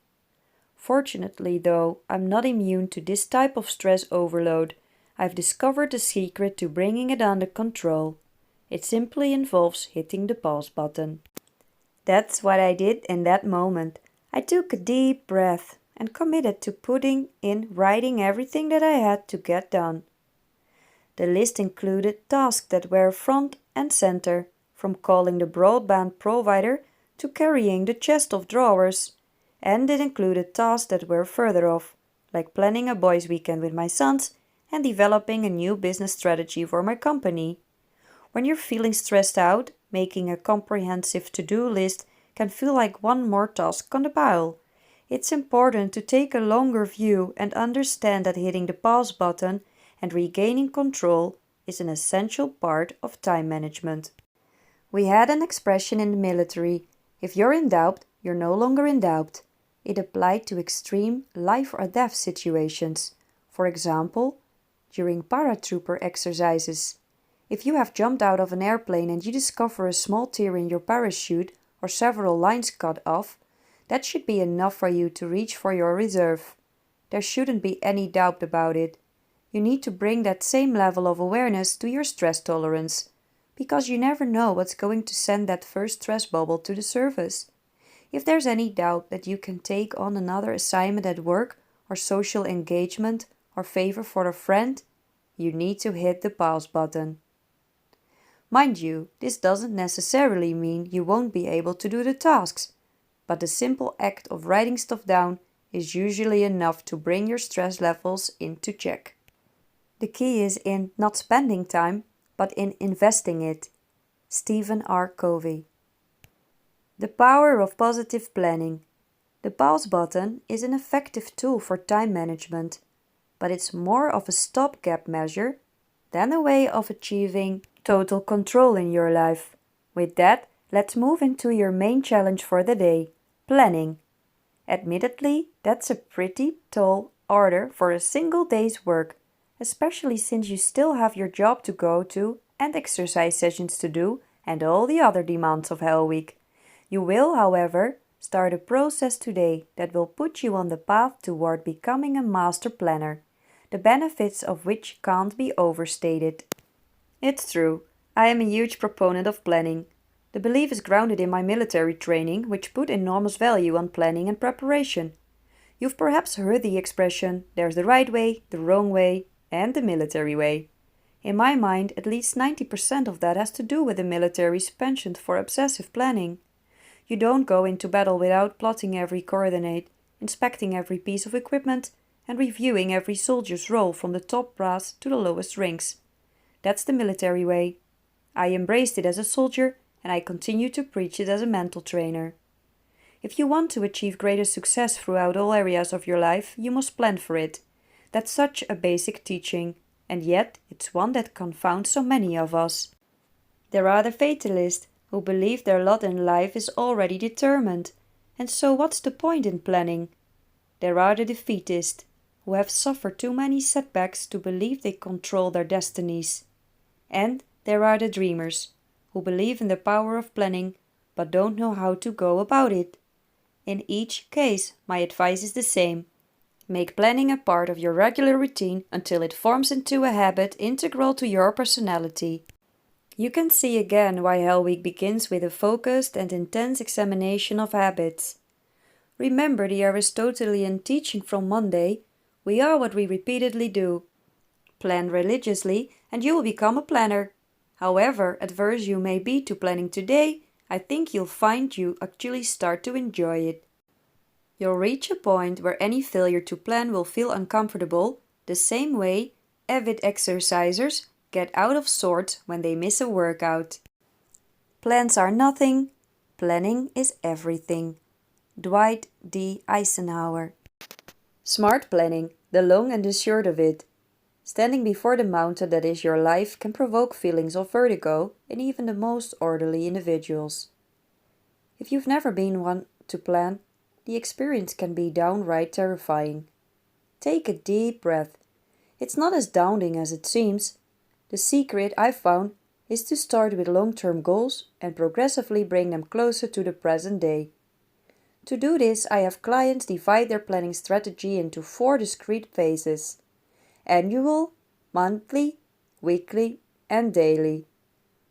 Fortunately, though, I'm not immune to this type of stress overload. I've discovered the secret to bringing it under control. It simply involves hitting the pause button. That's what I did in that moment. I took a deep breath and committed to putting in writing everything that I had to get done. The list included tasks that were front and center, from calling the broadband provider to carrying the chest of drawers. and it included tasks that were further off, like planning a boys' weekend with my sons and developing a new business strategy for my company. When you're feeling stressed out, making a comprehensive to-do list can feel like one more task on the pile. It's important to take a longer view and understand that hitting the pause button and regaining control is an essential part of time management. We had an expression in the military: if you're in doubt, you're no longer in doubt. It applied to extreme life or death situations. For example, during paratrooper exercises. If you have jumped out of an airplane and you discover a small tear in your parachute or several lines cut off, that should be enough for you to reach for your reserve. There shouldn't be any doubt about it. You need to bring that same level of awareness to your stress tolerance, because you never know what's going to send that first stress bubble to the surface. If there's any doubt that you can take on another assignment at work or social engagement or favor for a friend, you need to hit the pause button. Mind you, this doesn't necessarily mean you won't be able to do the tasks, but the simple act of writing stuff down is usually enough to bring your stress levels into check. The key is in not spending time, but in investing it. Stephen R. Covey. The power of positive planning. The pause button is an effective tool for time management, but it's more of a stopgap measure than a way of achieving total control in your life. With that, let's move into your main challenge for the day: planning. Admittedly, that's a pretty tall order for a single day's work, especially since you still have your job to go to and exercise sessions to do and all the other demands of Hell Week. You will, however, start a process today that will put you on the path toward becoming a master planner, the benefits of which can't be overstated. It's true, I am a huge proponent of planning. The belief is grounded in my military training, which put enormous value on planning and preparation. You've perhaps heard the expression, there's the right way, the wrong way, and the military way. In my mind, at least 90% of that has to do with the military's penchant for obsessive planning. You don't go into battle without plotting every coordinate, inspecting every piece of equipment, and reviewing every soldier's role from the top brass to the lowest ranks. That's the military way. I embraced it as a soldier, and I continue to preach it as a mental trainer. If you want to achieve greater success throughout all areas of your life, you must plan for it. That's such a basic teaching, and yet it's one that confounds so many of us. There are the fatalists who believe their lot in life is already determined, and so what's the point in planning? There are the defeatists who have suffered too many setbacks to believe they control their destinies. And there are the dreamers, who believe in the power of planning, but don't know how to go about it. In each case, my advice is the same. Make planning a part of your regular routine until it forms into a habit integral to your personality. You can see again why Hell Week begins with a focused and intense examination of habits. Remember the Aristotelian teaching from Monday: we are what we repeatedly do. Plan religiously and you will become a planner. However adverse you may be to planning today, I think you'll find you actually start to enjoy it. You'll reach a point where any failure to plan will feel uncomfortable, the same way avid exercisers get out of sorts when they miss a workout. Plans are nothing, planning is everything. Dwight D. Eisenhower. Smart planning, the long and the short of it. Standing before the mountain that is your life can provoke feelings of vertigo in even the most orderly individuals. If you've never been one to plan, the experience can be downright terrifying. Take a deep breath. It's not as daunting as it seems. The secret I've found is to start with long-term goals and progressively bring them closer to the present day. To do this, I have clients divide their planning strategy into 4 discrete phases: annual, monthly, weekly, and daily.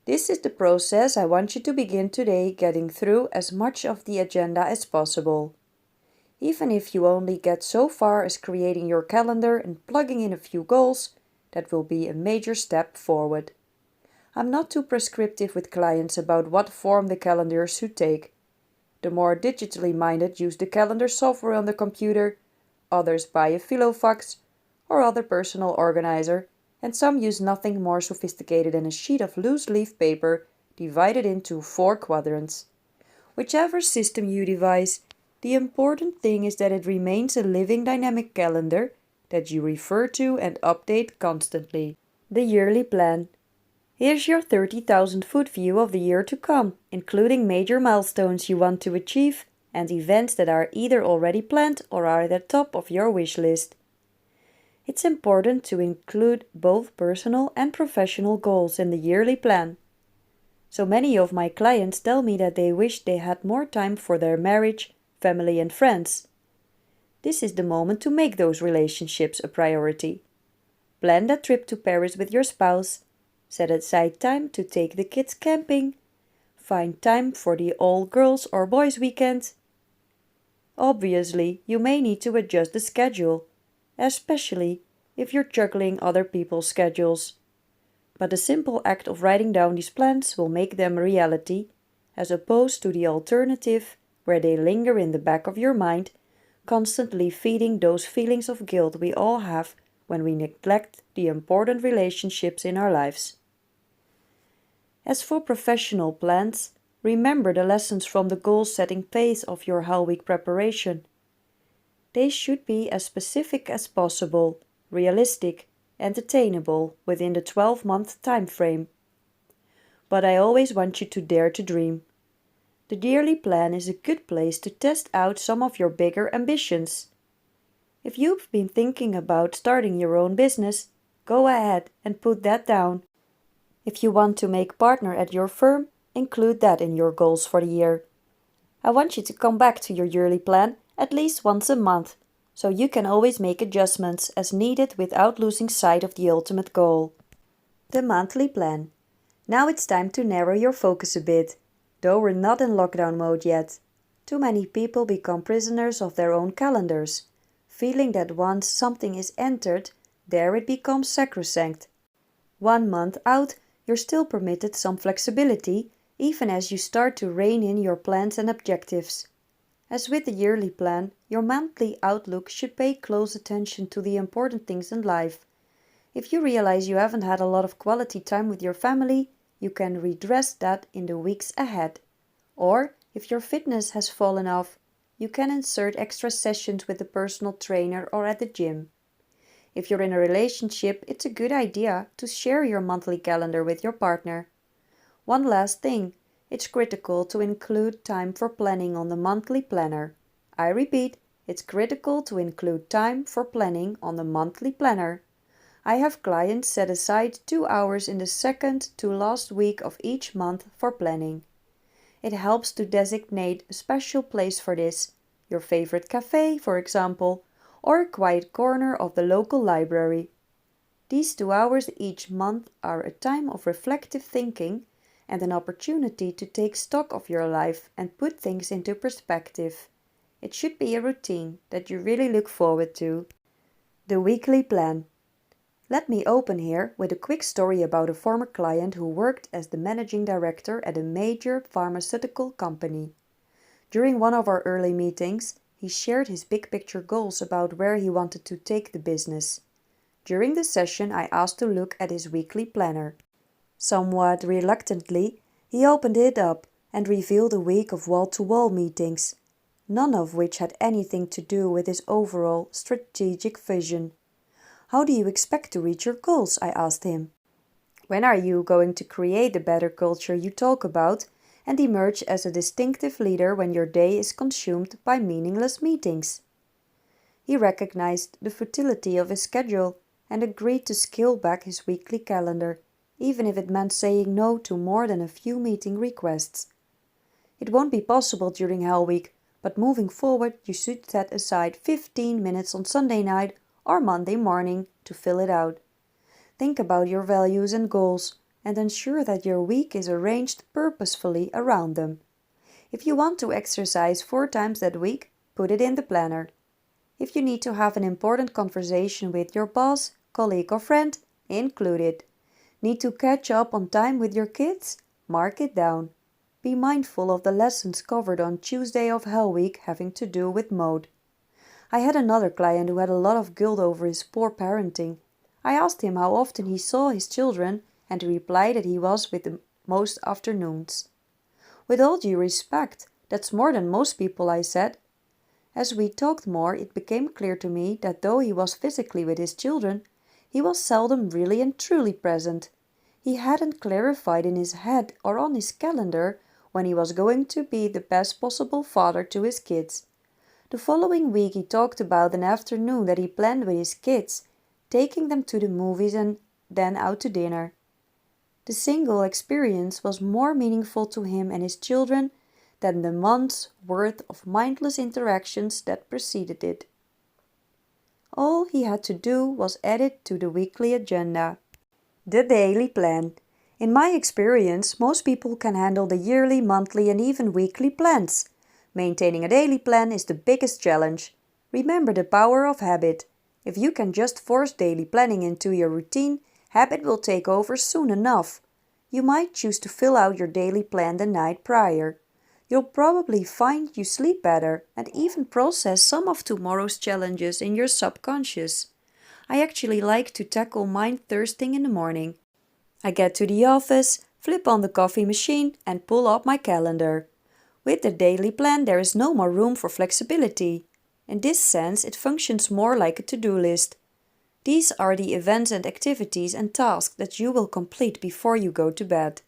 This is the process I want you to begin today, getting through as much of the agenda as possible. Even if you only get so far as creating your calendar and plugging in a few goals, that will be a major step forward. I'm not too prescriptive with clients about what form the calendar should take. The more digitally minded use the calendar software on the computer, others buy a Filofax or other personal organizer, and some use nothing more sophisticated than a sheet of loose leaf paper divided into 4 quadrants. Whichever system you devise, the important thing is that it remains a living dynamic calendar that you refer to and update constantly. The yearly plan. Here's your 30,000-foot view of the year to come, including major milestones you want to achieve and events that are either already planned or are at the top of your wish list. It's important to include both personal and professional goals in the yearly plan. So many of my clients tell me that they wish they had more time for their marriage, family, and friends. This is the moment to make those relationships a priority. Plan that trip to Paris with your spouse. Set aside time to take the kids camping. Find time for the all-girls or boys weekend. Obviously, you may need to adjust the schedule, especially if you're juggling other people's schedules. But the simple act of writing down these plans will make them a reality, as opposed to the alternative where they linger in the back of your mind, constantly feeding those feelings of guilt we all have when we neglect the important relationships in our lives. As for professional plans, remember the lessons from the goal-setting phase of your HELLWEEK preparation. They should be as specific as possible, realistic, and attainable within the 12-month time frame. But I always want you to dare to dream. The yearly plan is a good place to test out some of your bigger ambitions. If you've been thinking about starting your own business, go ahead and put that down. If you want to make partner at your firm, include that in your goals for the year. I want you to come back to your yearly plan at least once a month, so you can always make adjustments as needed without losing sight of the ultimate goal. The monthly plan. Now it's time to narrow your focus a bit, though we're not in lockdown mode yet. Too many people become prisoners of their own calendars, feeling that once something is entered, there it becomes sacrosanct. 1 month out, you're still permitted some flexibility, even as you start to rein in your plans and objectives. As with the yearly plan, your monthly outlook should pay close attention to the important things in life. If you realize you haven't had a lot of quality time with your family, you can redress that in the weeks ahead. Or, if your fitness has fallen off, you can insert extra sessions with a personal trainer or at the gym. If you're in a relationship, it's a good idea to share your monthly calendar with your partner. One last thing. It's critical to include time for planning on the monthly planner. I repeat, it's critical to include time for planning on the monthly planner. I have clients set aside 2 hours in the second to last week of each month for planning. It helps to designate a special place for this, your favorite cafe, for example, or a quiet corner of the local library. These 2 hours each month are a time of reflective thinking and an opportunity to take stock of your life and put things into perspective. It should be a routine that you really look forward to. The weekly plan. Let me open here with a quick story about a former client who worked as the managing director at a major pharmaceutical company. During one of our early meetings, he shared his big picture goals about where he wanted to take the business. During the session, I asked to look at his weekly planner. Somewhat reluctantly, he opened it up and revealed a week of wall-to-wall meetings, none of which had anything to do with his overall strategic vision. "How do you expect to reach your goals?" I asked him. "When are you going to create the better culture you talk about and emerge as a distinctive leader when your day is consumed by meaningless meetings?" He recognized the futility of his schedule and agreed to scale back his weekly calendar, even if it meant saying no to more than a few meeting requests. It won't be possible during HELLWEEK, but moving forward you should set aside 15 minutes on Sunday night or Monday morning to fill it out. Think about your values and goals and ensure that your week is arranged purposefully around them. If you want to exercise 4 times that week, put it in the planner. If you need to have an important conversation with your boss, colleague or friend, include it. Need to catch up on time with your kids? Mark it down. Be mindful of the lessons covered on Tuesday of Hell Week having to do with mode. I had another client who had a lot of guilt over his poor parenting. I asked him how often he saw his children, and he replied that he was with them most afternoons. With all due respect, that's more than most people, I said. As we talked more, it became clear to me that though he was physically with his children, he was seldom really and truly present. He hadn't clarified in his head or on his calendar when he was going to be the best possible father to his kids. The following week he talked about an afternoon that he planned with his kids, taking them to the movies and then out to dinner. The single experience was more meaningful to him and his children than the month's worth of mindless interactions that preceded it. All he had to do was add it to the weekly agenda. The daily plan. In my experience, most people can handle the yearly, monthly and even weekly plans. Maintaining a daily plan is the biggest challenge. Remember the power of habit. If you can just force daily planning into your routine, habit will take over soon enough. You might choose to fill out your daily plan the night prior. You'll probably find you sleep better and even process some of tomorrow's challenges in your subconscious. I actually like to tackle mine first thing in the morning. I get to the office, flip on the coffee machine and pull up my calendar. With the daily plan there is no more room for flexibility. In this sense it functions more like a to-do list. These are the events and activities and tasks that you will complete before you go to bed.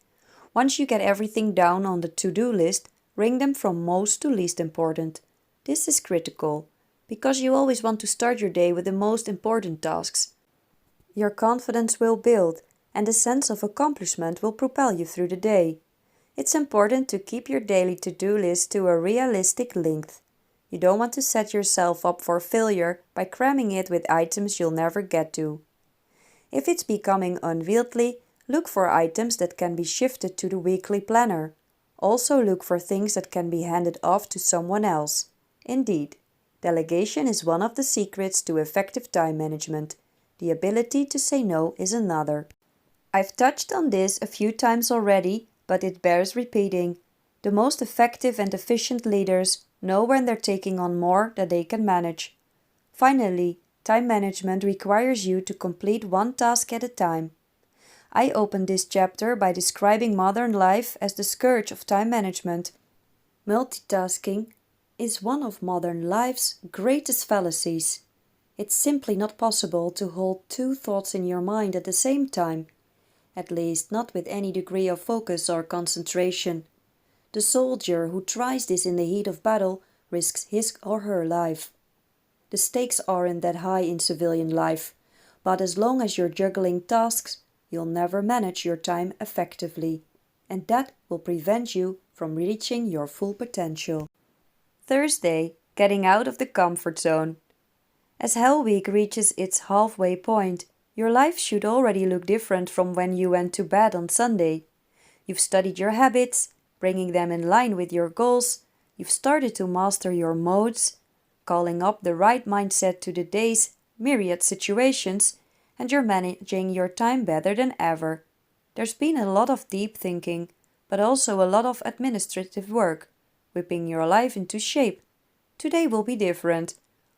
Once you get everything down on the to-do list, rank them from most to least important. This is critical, because you always want to start your day with the most important tasks. Your confidence will build, and a sense of accomplishment will propel you through the day. It's important to keep your daily to-do list to a realistic length. You don't want to set yourself up for failure by cramming it with items you'll never get to. If it's becoming unwieldy, look for items that can be shifted to the weekly planner. Also look for things that can be handed off to someone else. Indeed, delegation is one of the secrets to effective time management. The ability to say no is another. I've touched on this a few times already, but it bears repeating. The most effective and efficient leaders know when they're taking on more than they can manage. Finally, time management requires you to complete one task at a time. I opened this chapter by describing modern life as the scourge of time management. Multitasking is one of modern life's greatest fallacies. It's simply not possible to hold two thoughts in your mind at the same time, at least not with any degree of focus or concentration. The soldier who tries this in the heat of battle risks his or her life. The stakes aren't that high in civilian life, but as long as you're juggling tasks, you'll never manage your time effectively, and that will prevent you from reaching your full potential. Thursday, getting out of the comfort zone. As Hell Week reaches its halfway point, your life should already look different from when you went to bed on Sunday. You've studied your habits, bringing them in line with your goals. You've started to master your modes, calling up the right mindset to the day's myriad situations, and you're managing your time better than ever. There's been a lot of deep thinking, but also a lot of administrative work, whipping your life into shape. Today will be different.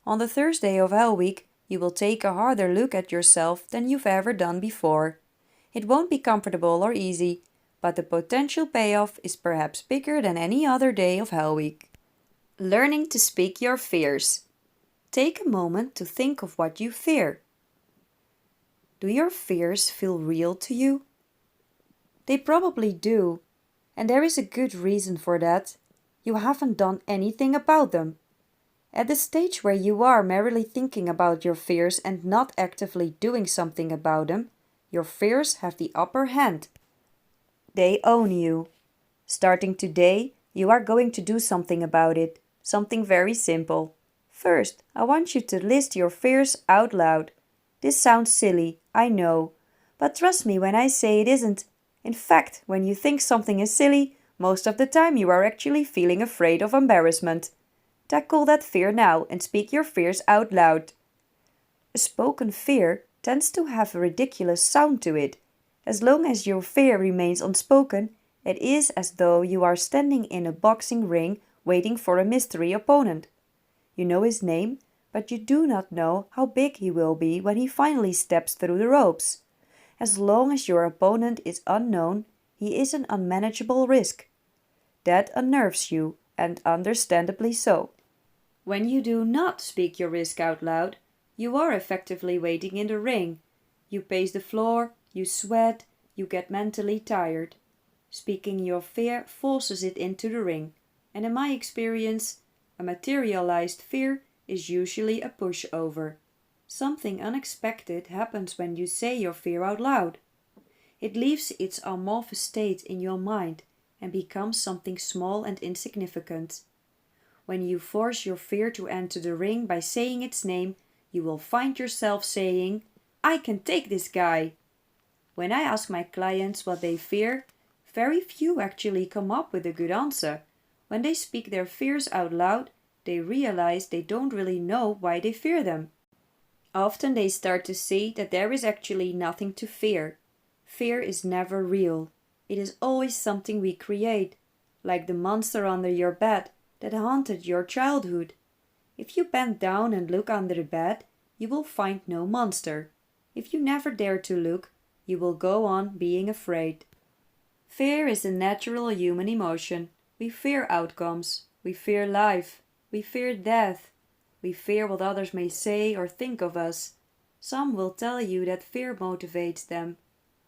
On the Thursday of Hell Week, you will take a harder look at yourself than you've ever done before. It won't be comfortable or easy, but the potential payoff is perhaps bigger than any other day of Hell Week. Learning to speak your fears. Take a moment to think of what you fear. Do your fears feel real to you? They probably do, and there is a good reason for that. You haven't done anything about them. At the stage where you are merely thinking about your fears and not actively doing something about them, your fears have the upper hand. They own you. Starting today, you are going to do something about it, something very simple. First, I want you to list your fears out loud. This sounds silly, I know, but trust me when I say it isn't. In fact, when you think something is silly, most of the time you are actually feeling afraid of embarrassment. Tackle that fear now and speak your fears out loud. A spoken fear tends to have a ridiculous sound to it. As long as your fear remains unspoken, It is as though you are standing in a boxing ring waiting for a mystery opponent. You know his name, but you do not know how big he will be when he finally steps through the ropes. As long as your opponent is unknown, he is an unmanageable risk. That unnerves you, and understandably so. When you do not speak your risk out loud, you are effectively waiting in the ring. You pace the floor, you sweat, you get mentally tired. Speaking your fear forces it into the ring, and in my experience, a materialized fear is usually a pushover. Something unexpected happens when you say your fear out loud. It leaves its amorphous state in your mind and becomes something small and insignificant. When you force your fear to enter the ring by saying its name, you will find yourself saying, "I can take this guy." When I ask my clients what they fear, very few actually come up with a good answer. When they speak their fears out loud, they realize they don't really know why they fear them. Often they start to see that there is actually nothing to fear. Fear is never real. It is always something we create, like the monster under your bed that haunted your childhood. If you bend down and look under the bed, you will find no monster. If you never dare to look, you will go on being afraid. Fear is a natural human emotion. We fear outcomes. We fear life. We fear death. We fear what others may say or think of us. Some will tell you that fear motivates them.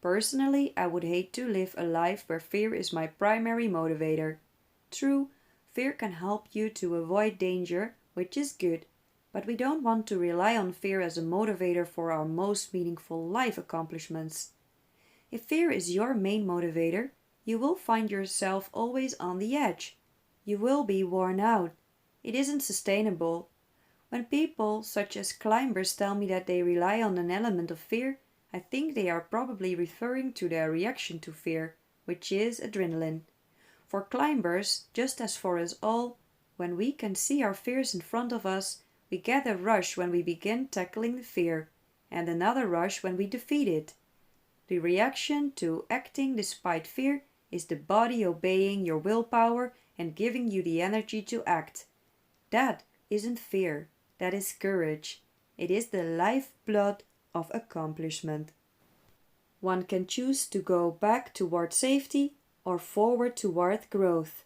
Personally, I would hate to live a life where fear is my primary motivator. True, fear can help you to avoid danger, which is good, but we don't want to rely on fear as a motivator for our most meaningful life accomplishments. If fear is your main motivator, you will find yourself always on the edge. You will be worn out. It isn't sustainable. When people, such as climbers, tell me that they rely on an element of fear, I think they are probably referring to their reaction to fear, which is adrenaline. For climbers, just as for us all, when we can see our fears in front of us, we get a rush when we begin tackling the fear, and another rush when we defeat it. The reaction to acting despite fear is the body obeying your willpower and giving you the energy to act. That isn't fear. That is courage. It is the lifeblood of accomplishment. One can choose to go back toward safety or forward toward growth.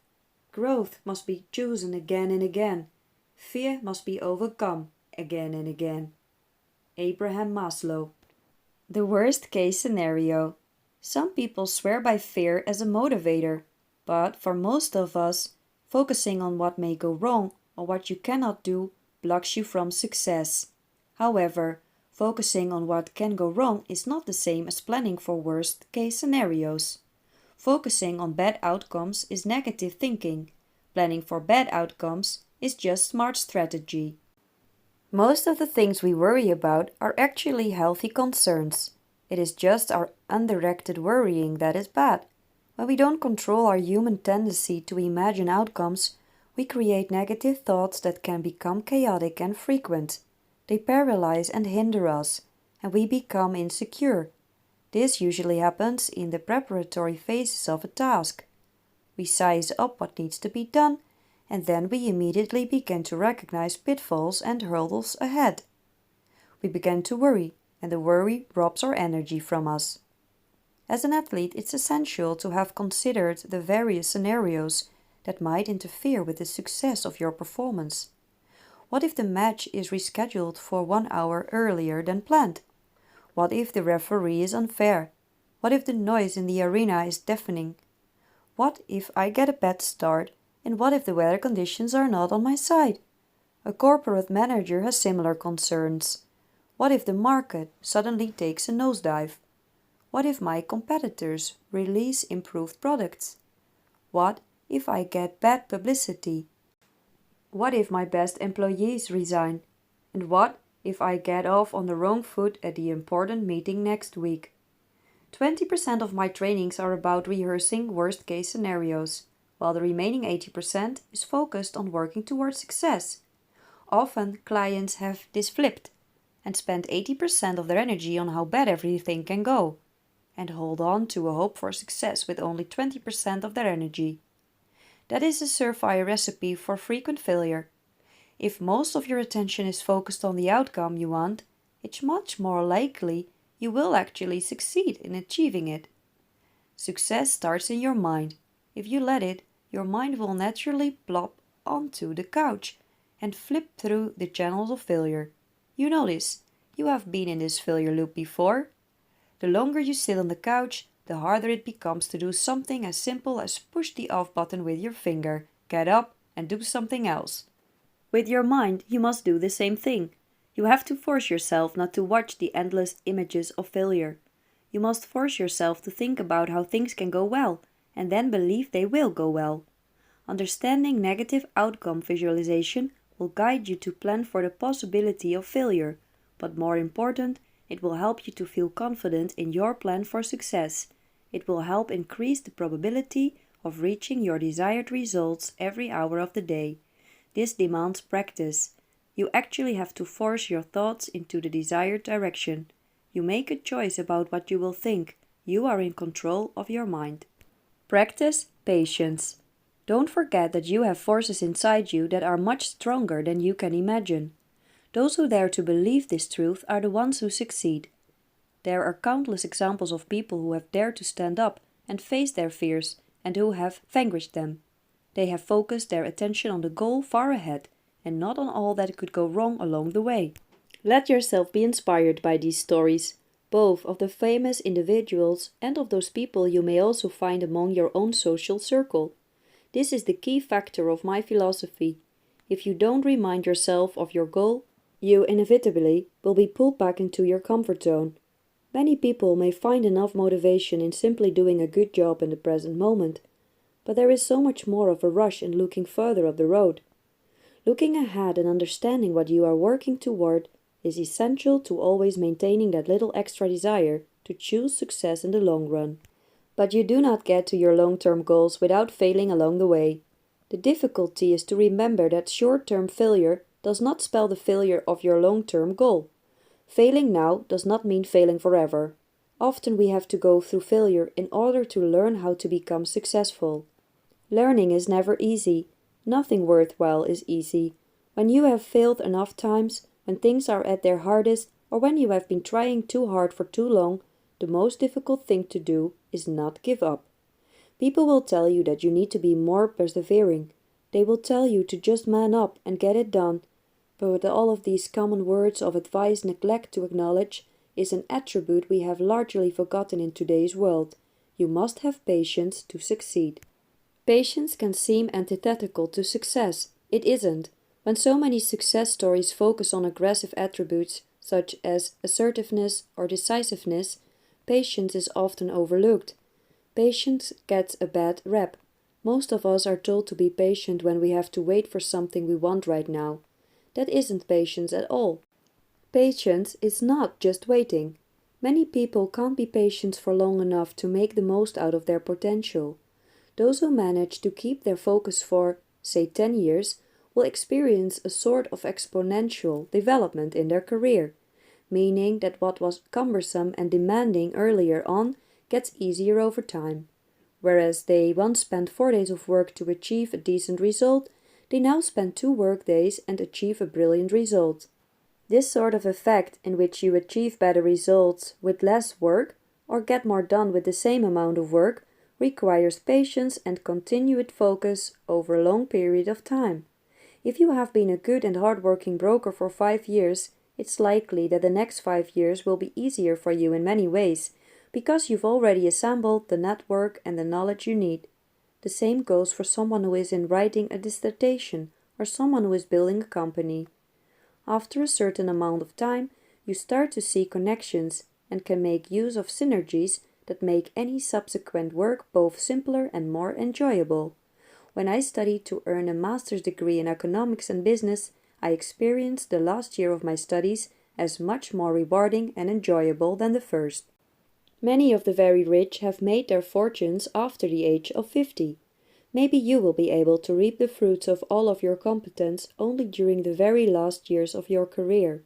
Growth must be chosen again and again. Fear must be overcome again and again. Abraham Maslow. The worst case scenario. Some people swear by fear as a motivator, but for most of us, focusing on what may go wrong or what you cannot do blocks you from success. However, focusing on what can go wrong is not the same as planning for worst-case scenarios. Focusing on bad outcomes is negative thinking. Planning for bad outcomes is just smart strategy. Most of the things we worry about are actually healthy concerns. It is just our undirected worrying that is bad. When we don't control our human tendency to imagine outcomes, we create negative thoughts that can become chaotic and frequent. They paralyze and hinder us, and we become insecure. This usually happens in the preparatory phases of a task. We size up what needs to be done, and then we immediately begin to recognize pitfalls and hurdles ahead. We begin to worry, and the worry robs our energy from us. As an athlete, it's essential to have considered the various scenarios that might interfere with the success of your performance. What if the match is rescheduled for 1 hour earlier than planned? What if the referee is unfair? What if the noise in the arena is deafening? What if I get a bad start? And what if the weather conditions are not on my side? A corporate manager has similar concerns. What if the market suddenly takes a nosedive? What if my competitors release improved products? What if I get bad publicity? What if my best employees resign? And what if I get off on the wrong foot at the important meeting next week? 20% of my trainings are about rehearsing worst-case scenarios, while the remaining 80% is focused on working towards success. Often, clients have this flipped and spend 80% of their energy on how bad everything can go. and hold on to a hope for success with only 20% of their energy. That is a surefire recipe for frequent failure. If most of your attention is focused on the outcome you want, it's much more likely you will actually succeed in achieving it. Success starts in your mind. If you let it, your mind will naturally plop onto the couch and flip through the channels of failure. You know this. You have been in this failure loop before. The longer you sit on the couch, the harder it becomes to do something as simple as push the off button with your finger, get up and do something else. With your mind, you must do the same thing. You have to force yourself not to watch the endless images of failure. You must force yourself to think about how things can go well, and then believe they will go well. Understanding negative outcome visualization will guide you to plan for the possibility of failure, but more important, it will help you to feel confident in your plan for success. It will help increase the probability of reaching your desired results every hour of the day. This demands practice. You actually have to force your thoughts into the desired direction. You make a choice about what you will think. You are in control of your mind. Practice patience. Don't forget that you have forces inside you that are much stronger than you can imagine. Those who dare to believe this truth are the ones who succeed. There are countless examples of people who have dared to stand up and face their fears and who have vanquished them. They have focused their attention on the goal far ahead and not on all that could go wrong along the way. Let yourself be inspired by these stories, both of the famous individuals and of those people you may also find among your own social circle. This is the key factor of my philosophy. If you don't remind yourself of your goal, you inevitably will be pulled back into your comfort zone. Many people may find enough motivation in simply doing a good job in the present moment, but there is so much more of a rush in looking further up the road. Looking ahead and understanding what you are working toward is essential to always maintaining that little extra desire to choose success in the long run. But you do not get to your long-term goals without failing along the way. The difficulty is to remember that short-term failure does not spell the failure of your long-term goal. Failing now does not mean failing forever. Often we have to go through failure in order to learn how to become successful. Learning is never easy. Nothing worthwhile is easy. When you have failed enough times, when things are at their hardest, or when you have been trying too hard for too long, the most difficult thing to do is not give up. People will tell you that you need to be more persevering. They will tell you to just man up and get it done. But with all of these common words of advice neglect to acknowledge is an attribute we have largely forgotten in today's world. You must have patience to succeed. Patience can seem antithetical to success. It isn't. When so many success stories focus on aggressive attributes such as assertiveness or decisiveness, patience is often overlooked. Patience gets a bad rep. Most of us are told to be patient when we have to wait for something we want right now. That isn't patience at all. Patience is not just waiting. Many people can't be patient for long enough to make the most out of their potential. Those who manage to keep their focus for, say, 10 years will experience a sort of exponential development in their career, meaning that what was cumbersome and demanding earlier on gets easier over time. Whereas they once spent 4 days of work to achieve a decent result, they now spend 2 work days and achieve a brilliant result. This sort of effect, in which you achieve better results with less work or get more done with the same amount of work, requires patience and continued focus over a long period of time. If you have been a good and hard-working broker for 5 years, it's likely that the next 5 years will be easier for you in many ways, because you've already assembled the network and the knowledge you need. The same goes for someone who is in writing a dissertation or someone who is building a company. After a certain amount of time, you start to see connections and can make use of synergies that make any subsequent work both simpler and more enjoyable. When I studied to earn a master's degree in economics and business, I experienced the last year of my studies as much more rewarding and enjoyable than the first. Many of the very rich have made their fortunes after the age of 50. Maybe you will be able to reap the fruits of all of your competence only during the very last years of your career.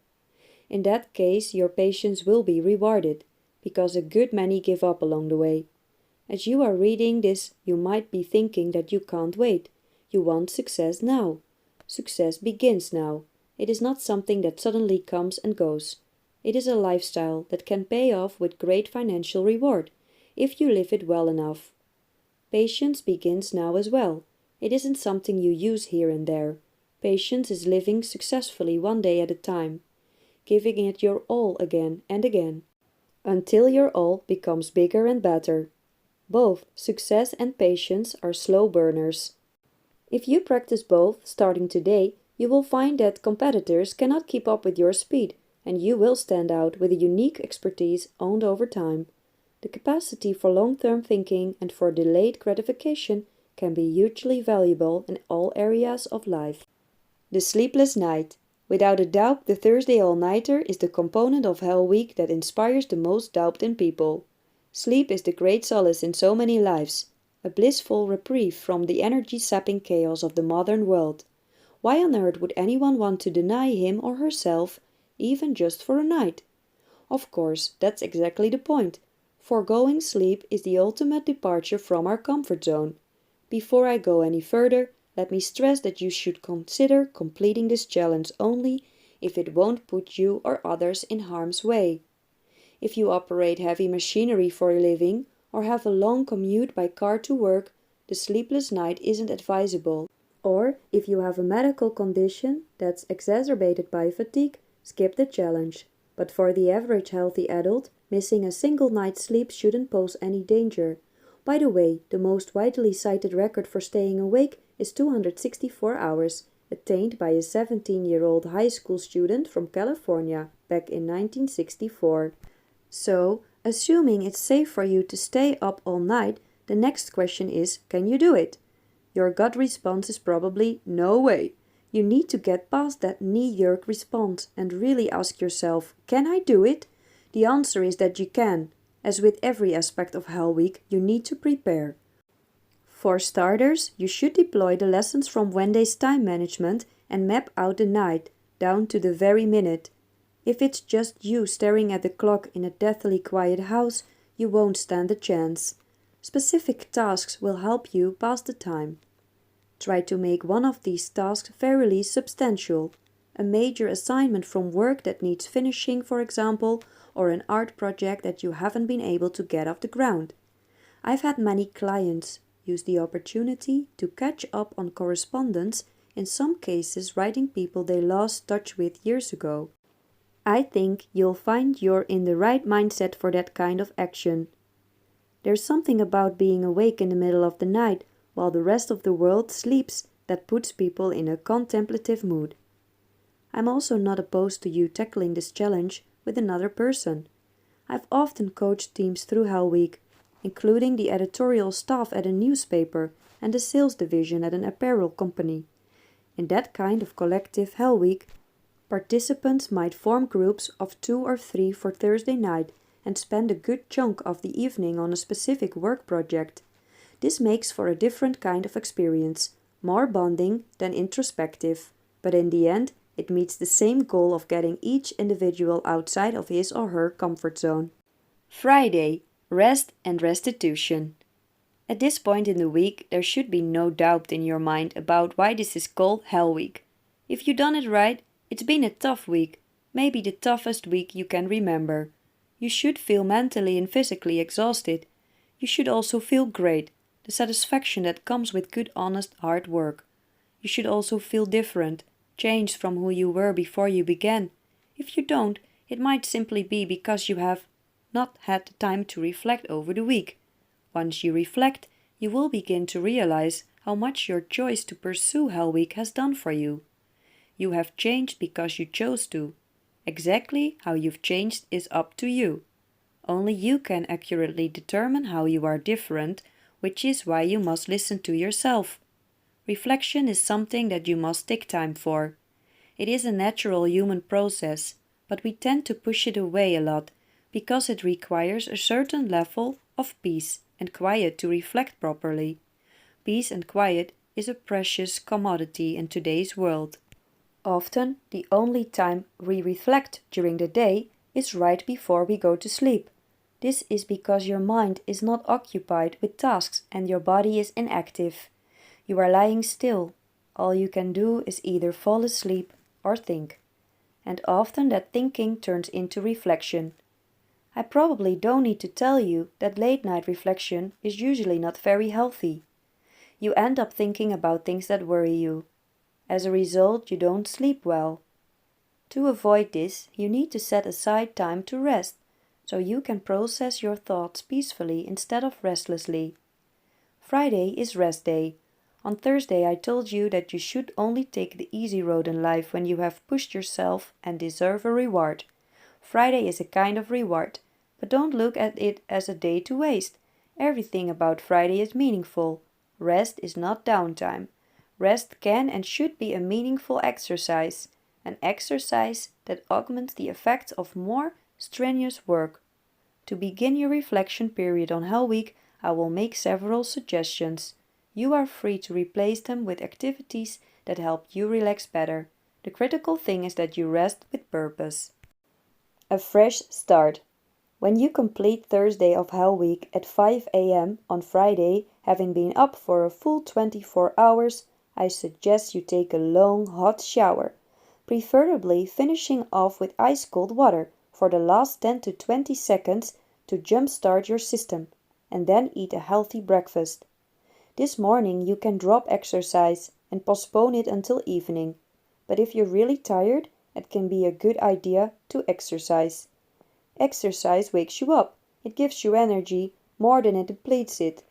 In that case, your patience will be rewarded. because a good many give up along the way. As you are reading this, you might be thinking that you can't wait. You want success now. Success begins now. It is not something that suddenly comes and goes. It is a lifestyle that can pay off with great financial reward, if you live it well enough. Patience begins now as well. It isn't something you use here and there. Patience is living successfully one day at a time, giving it your all again and again, until your all becomes bigger and better. Both success and patience are slow burners. If you practice both starting today, you will find that competitors cannot keep up with your speed, and you will stand out with a unique expertise owned over time. The capacity for long-term thinking and for delayed gratification can be hugely valuable in all areas of life. The sleepless night. Without a doubt, the Thursday all-nighter is the component of Hell Week that inspires the most doubt in people. Sleep is the great solace in so many lives, a blissful reprieve from the energy-sapping chaos of the modern world. Why on earth would anyone want to deny him or herself, even just for a night? Of course, that's exactly the point. Foregoing sleep is the ultimate departure from our comfort zone. Before I go any further, let me stress that you should consider completing this challenge only if it won't put you or others in harm's way. If you operate heavy machinery for a living or have a long commute by car to work, the sleepless night isn't advisable. Or if you have a medical condition that's exacerbated by fatigue, skip the challenge. But for the average healthy adult, missing a single night's sleep shouldn't pose any danger. By the way, the most widely cited record for staying awake is 264 hours, attained by a 17-year-old high school student from California back in 1964. So, assuming it's safe for you to stay up all night, the next question is, can you do it? Your gut response is probably, no way. You need to get past that knee-jerk response and really ask yourself, can I do it? The answer is that you can. As with every aspect of Hell Week, you need to prepare. For starters, you should deploy the lessons from Wendy's time management and map out the night, down to the very minute. If it's just you staring at the clock in a deathly quiet house, you won't stand a chance. Specific tasks will help you pass the time. Try to make one of these tasks fairly substantial. A major assignment from work that needs finishing, for example, or an art project that you haven't been able to get off the ground. I've had many clients use the opportunity to catch up on correspondence, in some cases writing people they lost touch with years ago. I think you'll find you're in the right mindset for that kind of action. There's something about being awake in the middle of the night while the rest of the world sleeps that puts people in a contemplative mood. I'm also not opposed to you tackling this challenge with another person. I've often coached teams through Hell Week, including the editorial staff at a newspaper and the sales division at an apparel company. In that kind of collective Hell Week, participants might form groups of 2 or 3 for Thursday night and spend a good chunk of the evening on a specific work project. This makes for a different kind of experience, more bonding than introspective, but in the end, it meets the same goal of getting each individual outside of his or her comfort zone. Friday, rest and restitution. At this point in the week, there should be no doubt in your mind about why this is called Hell Week. If you've done it right, it's been a tough week, maybe the toughest week you can remember. You should feel mentally and physically exhausted. You should also feel great, the satisfaction that comes with good, honest, hard work. You should also feel different, changed from who you were before you began. If you don't, it might simply be because you have not had the time to reflect over the week. Once you reflect, you will begin to realize how much your choice to pursue Hell Week has done for you. You have changed because you chose to. Exactly how you've changed is up to you. Only you can accurately determine how you are different, which is why you must listen to yourself. Reflection is something that you must take time for. It is a natural human process, but we tend to push it away a lot because it requires a certain level of peace and quiet to reflect properly. Peace and quiet is a precious commodity in today's world. Often, the only time we reflect during the day is right before we go to sleep. This is because your mind is not occupied with tasks and your body is inactive. You are lying still. All you can do is either fall asleep or think. And often that thinking turns into reflection. I probably don't need to tell you that late night reflection is usually not very healthy. You end up thinking about things that worry you. As a result, you don't sleep well. To avoid this, you need to set aside time to rest, so you can process your thoughts peacefully instead of restlessly. Friday is rest day. On Thursday I told you that you should only take the easy road in life when you have pushed yourself and deserve a reward. Friday is a kind of reward, but don't look at it as a day to waste. Everything about Friday is meaningful. Rest is not downtime. Rest can and should be a meaningful exercise, an exercise that augments the effects of more strenuous work. To begin your reflection period on Hell Week, I will make several suggestions. You are free to replace them with activities that help you relax better. The critical thing is that you rest with purpose. A fresh start. When you complete Thursday of Hell Week at 5 a.m. on Friday, having been up for a full 24 hours, I suggest you take a long hot shower, preferably finishing off with ice cold water for the last 10 to 20 seconds to jumpstart your system, and then eat a healthy breakfast. This morning you can drop exercise and postpone it until evening, but if you're really tired, it can be a good idea to exercise. Exercise wakes you up, it gives you energy more than it depletes it.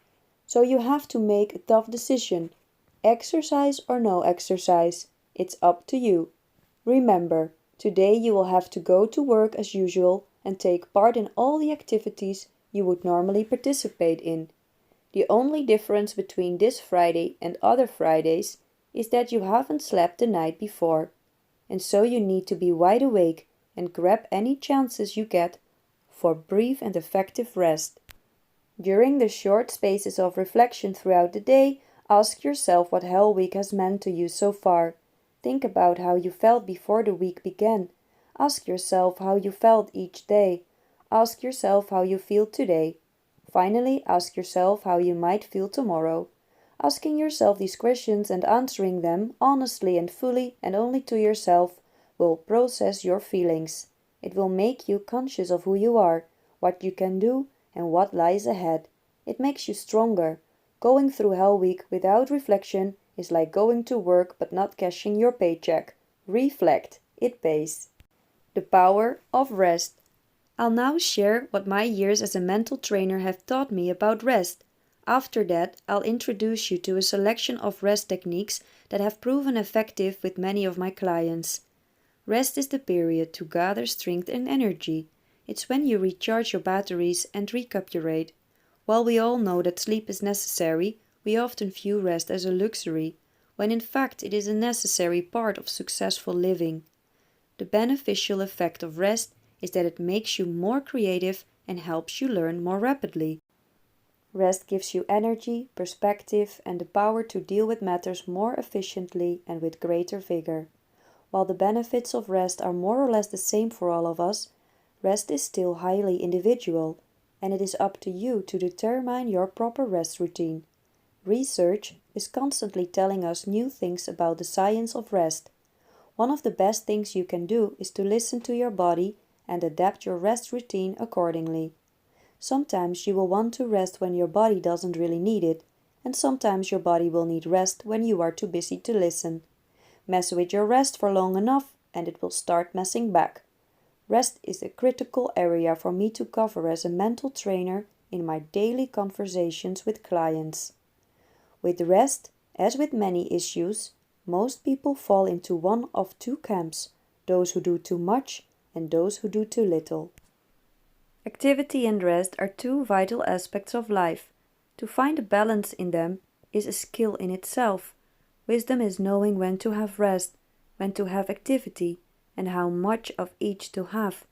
So you have to make a tough decision. Exercise or no exercise, it's up to you. Remember, today you will have to go to work as usual and take part in all the activities you would normally participate in. The only difference between this Friday and other Fridays is that you haven't slept the night before, and so you need to be wide awake and grab any chances you get for brief and effective rest. During the short spaces of reflection throughout the day, ask yourself what Hell Week has meant to you so far. Think about how you felt before the week began. Ask yourself how you felt each day. Ask yourself how you feel today. Finally, ask yourself how you might feel tomorrow. Asking yourself these questions and answering them honestly and fully and only to yourself will process your feelings. It will make you conscious of who you are, what you can do, and what lies ahead. It makes you stronger. Going through Hell Week without reflection is like going to work but not cashing your paycheck. Reflect. It pays. The power of rest. I'll now share what my years as a mental trainer have taught me about rest. After that, I'll introduce you to a selection of rest techniques that have proven effective with many of my clients. Rest is the period to gather strength and energy. It's when you recharge your batteries and recuperate. While we all know that sleep is necessary, we often view rest as a luxury, when in fact it is a necessary part of successful living. The beneficial effect of rest is that it makes you more creative and helps you learn more rapidly. Rest gives you energy, perspective, and the power to deal with matters more efficiently and with greater vigor. While the benefits of rest are more or less the same for all of us, rest is still highly individual, and it is up to you to determine your proper rest routine. Research is constantly telling us new things about the science of rest. One of the best things you can do is to listen to your body and adapt your rest routine accordingly. Sometimes you will want to rest when your body doesn't really need it, and sometimes your body will need rest when you are too busy to listen. Mess with your rest for long enough and it will start messing back. Rest is a critical area for me to cover as a mental trainer in my daily conversations with clients. With rest, as with many issues, most people fall into one of two camps, those who do too much and those who do too little. Activity and rest are two vital aspects of life. To find a balance in them is a skill in itself. Wisdom is knowing when to have rest, when to have activity, and how much of each to have.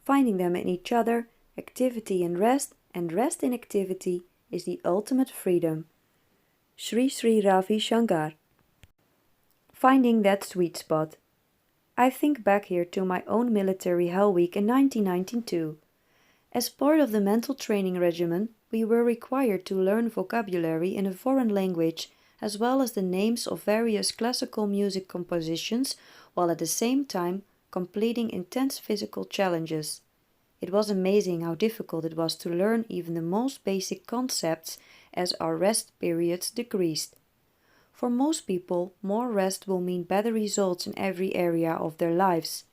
Finding them in each other, activity and rest in activity, is the ultimate freedom. Sri Sri Ravi Shankar. Finding that sweet spot. I think back here to my own military Hell Week in 1992. As part of the mental training regimen, we were required to learn vocabulary in a foreign language as well as the names of various classical music compositions, while at the same time completing intense physical challenges. It was amazing how difficult it was to learn even the most basic concepts as our rest periods decreased. For most people, more rest will mean better results in every area of their lives.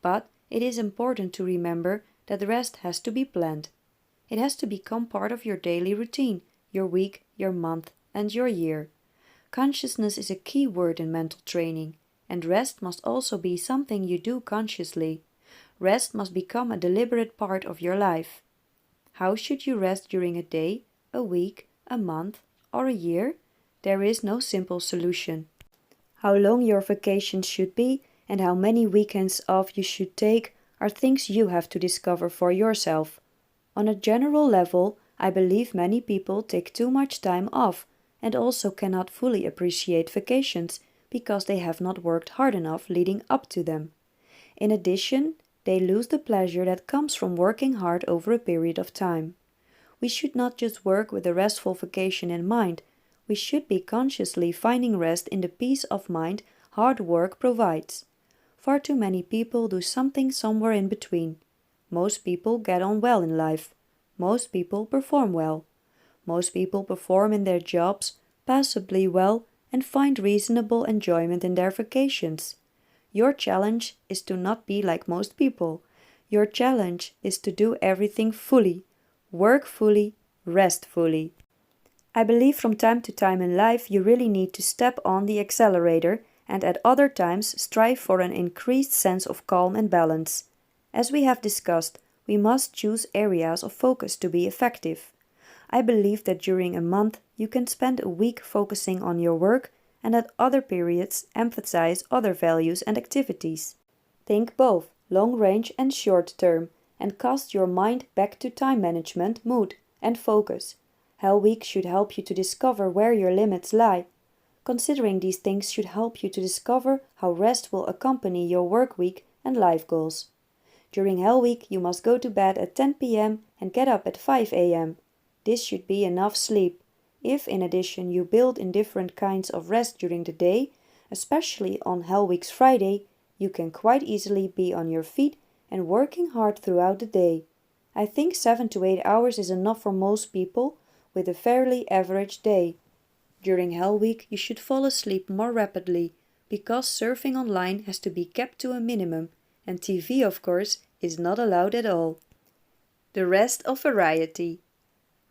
But it is important to remember that the rest has to be planned. It has to become part of your daily routine, your week, your month, and your year. Consciousness is a key word in mental training, and rest must also be something you do consciously. Rest must become a deliberate part of your life. How should you rest during a day, a week, a month, or a year? There is no simple solution. How long your vacations should be and how many weekends off you should take are things you have to discover for yourself. On a general level, I believe many people take too much time off and also cannot fully appreciate vacations because they have not worked hard enough leading up to them. In addition, they lose the pleasure that comes from working hard over a period of time. We should not just work with a restful vacation in mind, we should be consciously finding rest in the peace of mind hard work provides. Far too many people do something somewhere in between. Most people get on well in life. Most people perform well. Most people perform in their jobs passably well and find reasonable enjoyment in their vacations. Your challenge is to not be like most people. Your challenge is to do everything fully, work fully, rest fully. I believe from time to time in life you really need to step on the accelerator and at other times strive for an increased sense of calm and balance. As we have discussed, we must choose areas of focus to be effective. I believe that during a month you can spend a week focusing on your work and at other periods emphasize other values and activities. Think both long range and short term and cast your mind back to time management, mood, and focus. HELLWEEK should help you to discover where your limits lie. Considering these things should help you to discover how rest will accompany your work week and life goals. During HELLWEEK you must go to bed at 10 p.m. and get up at 5 a.m. This should be enough sleep. If in addition you build in different kinds of rest during the day, especially on HELLWEEK's Friday, you can quite easily be on your feet and working hard throughout the day. I think 7 to 8 hours is enough for most people with a fairly average day. During HELLWEEK you should fall asleep more rapidly because surfing online has to be kept to a minimum and TV of course is not allowed at all. The rest of variety.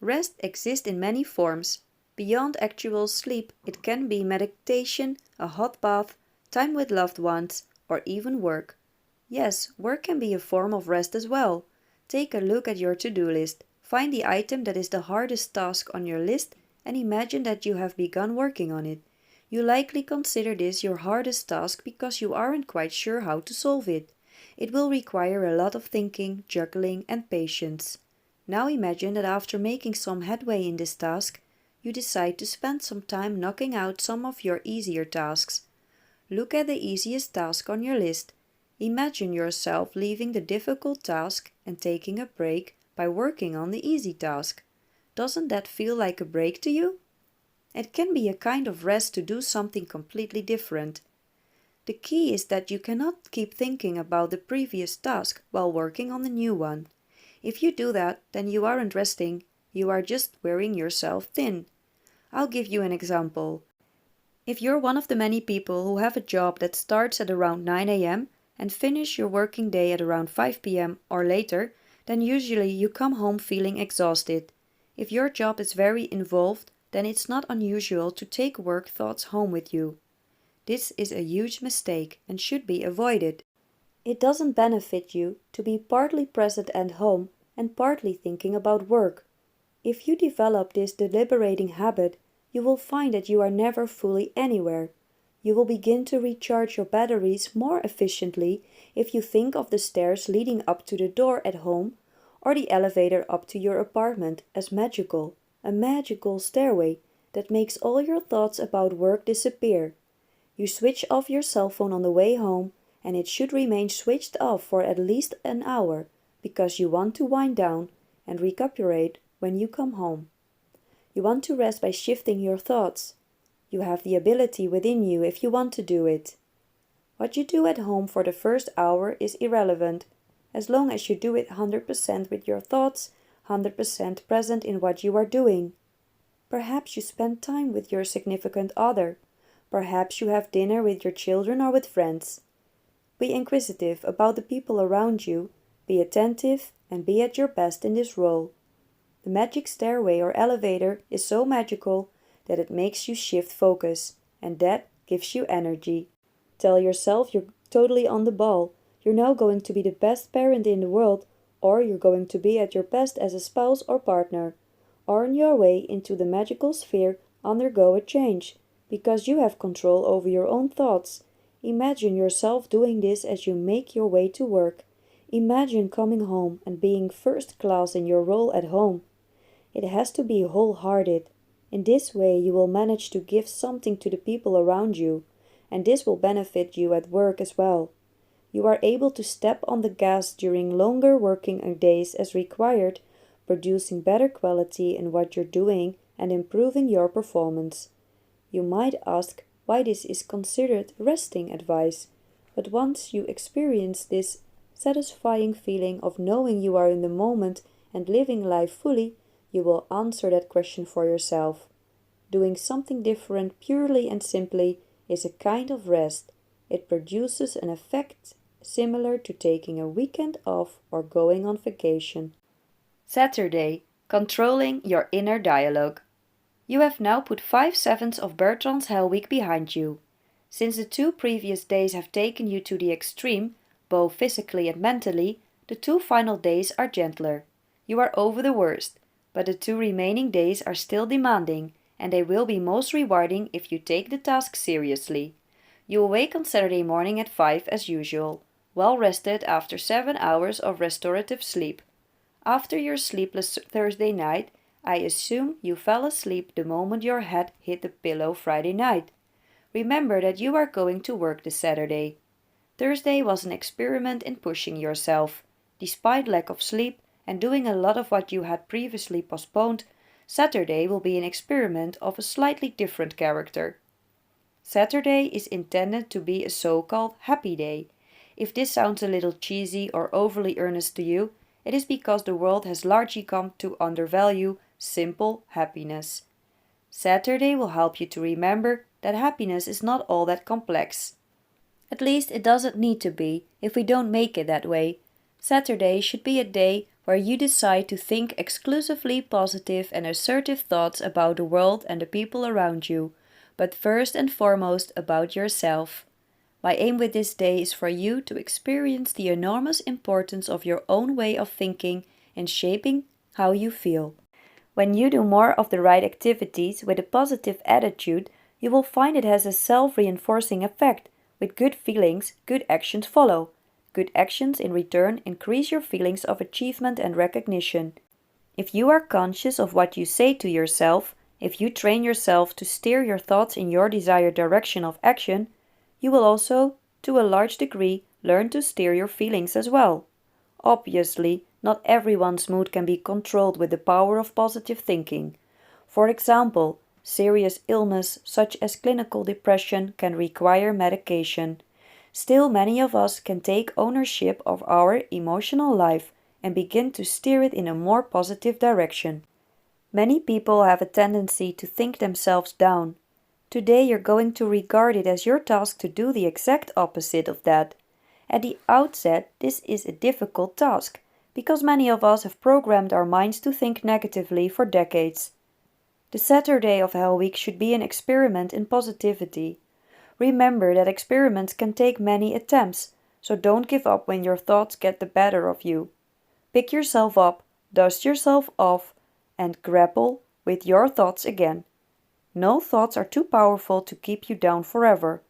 Rest exists in many forms. Beyond actual sleep, it can be meditation, a hot bath, time with loved ones, or even work. Yes, work can be a form of rest as well. Take a look at your to-do list. Find the item that is the hardest task on your list and imagine that you have begun working on it. You likely consider this your hardest task because you aren't quite sure how to solve it. It will require a lot of thinking, juggling, and patience. Now imagine that after making some headway in this task, you decide to spend some time knocking out some of your easier tasks. Look at the easiest task on your list. Imagine yourself leaving the difficult task and taking a break by working on the easy task. Doesn't that feel like a break to you? It can be a kind of rest to do something completely different. The key is that you cannot keep thinking about the previous task while working on the new one. If you do that, then you aren't resting, you are just wearing yourself thin. I'll give you an example. If you're one of the many people who have a job that starts at around 9 a.m. and finish your working day at around 5 p.m. or later, then usually you come home feeling exhausted. If your job is very involved, then it's not unusual to take work thoughts home with you. This is a huge mistake and should be avoided. It doesn't benefit you to be partly present at home and partly thinking about work. If you develop this deliberating habit, you will find that you are never fully anywhere. You will begin to recharge your batteries more efficiently if you think of the stairs leading up to the door at home or the elevator up to your apartment as magical, a magical stairway that makes all your thoughts about work disappear. You switch off your cell phone on the way home, and it should remain switched off for at least an hour, because you want to wind down and recuperate when you come home. You want to rest by shifting your thoughts. You have the ability within you if you want to do it. What you do at home for the first hour is irrelevant, as long as you do it 100% with your thoughts, 100% present in what you are doing. Perhaps you spend time with your significant other. Perhaps you have dinner with your children or with friends. Be inquisitive about the people around you, be attentive, and be at your best in this role. The magic stairway or elevator is so magical that it makes you shift focus, and that gives you energy. Tell yourself you're totally on the ball. You're now going to be the best parent in the world, or you're going to be at your best as a spouse or partner. On your way into the magical sphere, undergo a change, because you have control over your own thoughts. Imagine yourself doing this as you make your way to work. Imagine coming home and being first class in your role at home. It has to be wholehearted. In this way you will manage to give something to the people around you, and this will benefit you at work as well. You are able to step on the gas during longer working days as required, producing better quality in what you're doing and improving your performance. You might ask why this is considered resting advice, but once you experience this satisfying feeling of knowing you are in the moment and living life fully, you will answer that question for yourself. Doing something different purely and simply is a kind of rest. It produces an effect similar to taking a weekend off or going on vacation. Saturday, controlling your inner dialogue. You have now put 5/7 of Bertrand's HELLWEEK behind you. Since the 2 previous days have taken you to the extreme, both physically and mentally, the 2 final days are gentler. You are over the worst, but the 2 remaining days are still demanding, and they will be most rewarding if you take the task seriously. You awake on Saturday morning at 5 as usual, well rested after 7 hours of restorative sleep. After your sleepless Thursday night, I assume you fell asleep the moment your head hit the pillow Friday night. Remember that you are going to work this Saturday. Thursday was an experiment in pushing yourself. Despite lack of sleep and doing a lot of what you had previously postponed, Saturday will be an experiment of a slightly different character. Saturday is intended to be a so-called happy day. If this sounds a little cheesy or overly earnest to you, it is because the world has largely come to undervalue simple happiness. Saturday will help you to remember that happiness is not all that complex. At least it doesn't need to be if we don't make it that way. Saturday should be a day where you decide to think exclusively positive and assertive thoughts about the world and the people around you, but first and foremost about yourself. My aim with this day is for you to experience the enormous importance of your own way of thinking in shaping how you feel. When you do more of the right activities with a positive attitude, you will find it has a self-reinforcing effect. With good feelings, good actions follow. Good actions in return increase your feelings of achievement and recognition. If you are conscious of what you say to yourself, if you train yourself to steer your thoughts in your desired direction of action, you will also, to a large degree, learn to steer your feelings as well. Obviously, not everyone's mood can be controlled with the power of positive thinking. For example, serious illness such as clinical depression can require medication. Still, many of us can take ownership of our emotional life and begin to steer it in a more positive direction. Many people have a tendency to think themselves down. Today you're going to regard it as your task to do the exact opposite of that. At the outset, this is a difficult task, because many of us have programmed our minds to think negatively for decades. The Saturday of HELLWEEK should be an experiment in positivity. Remember that experiments can take many attempts, so don't give up when your thoughts get the better of you. Pick yourself up, dust yourself off, and grapple with your thoughts again. No thoughts are too powerful to keep you down forever.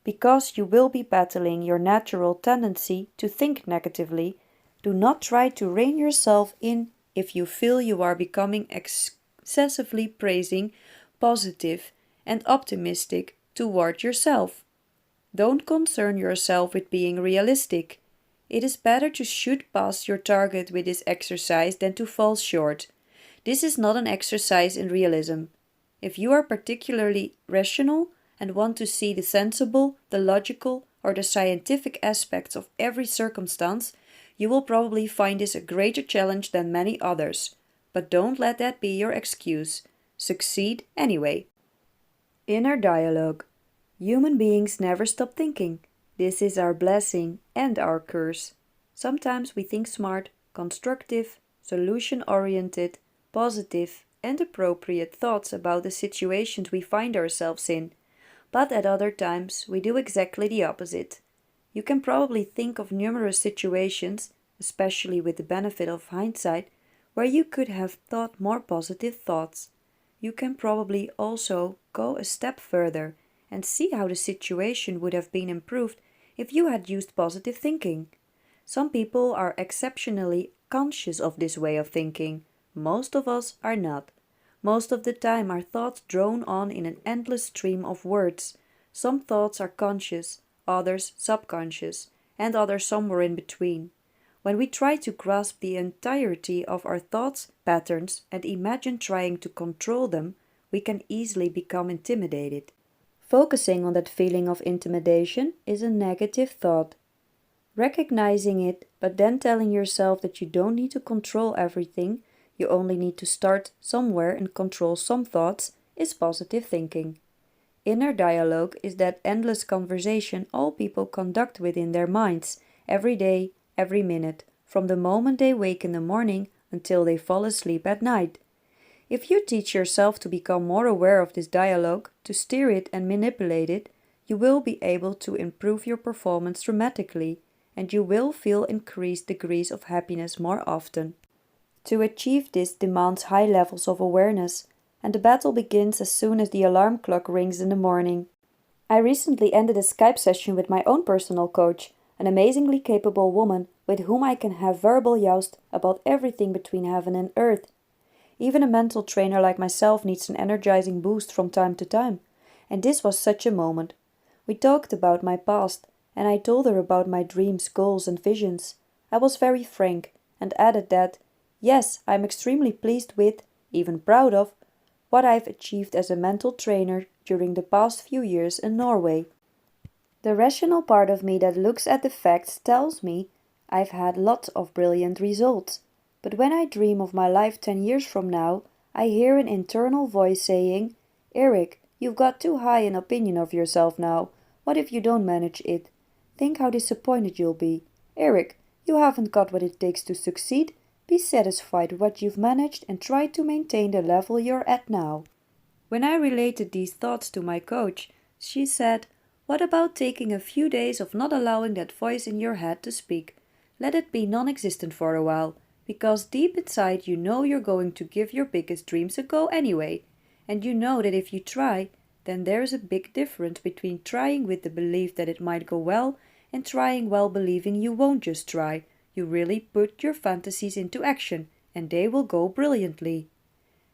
Because you will be battling your natural tendency to think negatively, do not try to rein yourself in if you feel you are becoming excessively praising, positive, and optimistic toward yourself. Don't concern yourself with being realistic. It is better to shoot past your target with this exercise than to fall short. This is not an exercise in realism. If you are particularly rational and want to see the sensible, the logical, or the scientific aspects of every circumstance, you will probably find this a greater challenge than many others. But don't let that be your excuse. Succeed anyway. Inner dialogue. Human beings never stop thinking. This is our blessing and our curse. Sometimes we think smart, constructive, solution-oriented, positive, and appropriate thoughts about the situations we find ourselves in, but at other times we do exactly the opposite. You can probably think of numerous situations, especially with the benefit of hindsight, where you could have thought more positive thoughts. You can probably also go a step further and see how the situation would have been improved if you had used positive thinking. Some people are exceptionally conscious of this way of thinking. Most of us are not. Most of the time our thoughts drone on in an endless stream of words. Some thoughts are conscious, others subconscious, and others somewhere in between. When we try to grasp the entirety of our thoughts, patterns, and imagine trying to control them, we can easily become intimidated. Focusing on that feeling of intimidation is a negative thought. Recognizing it, but then telling yourself that you don't need to control everything, you only need to start somewhere and control some thoughts, is positive thinking. Inner dialogue is that endless conversation all people conduct within their minds, every day, every minute, from the moment they wake in the morning until they fall asleep at night. If you teach yourself to become more aware of this dialogue, to steer it and manipulate it, you will be able to improve your performance dramatically, and you will feel increased degrees of happiness more often. To achieve this demands high levels of awareness, and the battle begins as soon as the alarm clock rings in the morning. I recently ended a Skype session with my own personal coach, an amazingly capable woman with whom I can have verbal joust about everything between heaven and earth. Even a mental trainer like myself needs an energizing boost from time to time, and this was such a moment. We talked about my past, and I told her about my dreams, goals, and visions. I was very frank, and added that, yes, I am extremely pleased with, even proud of, what I've achieved as a mental trainer during the past few years in Norway. The rational part of me that looks at the facts tells me I've had lots of brilliant results. But when I dream of my life 10 years from now, I hear an internal voice saying, Erik, you've got too high an opinion of yourself now. What if you don't manage it? Think how disappointed you'll be. Erik, you haven't got what it takes to succeed. Be satisfied with what you've managed and try to maintain the level you're at now. When I related these thoughts to my coach, she said, what about taking a few days of not allowing that voice in your head to speak? Let it be non-existent for a while, because deep inside you know you're going to give your biggest dreams a go anyway, and you know that if you try, then there's a big difference between trying with the belief that it might go well and trying while believing you won't just try. You really put your fantasies into action, and they will go brilliantly.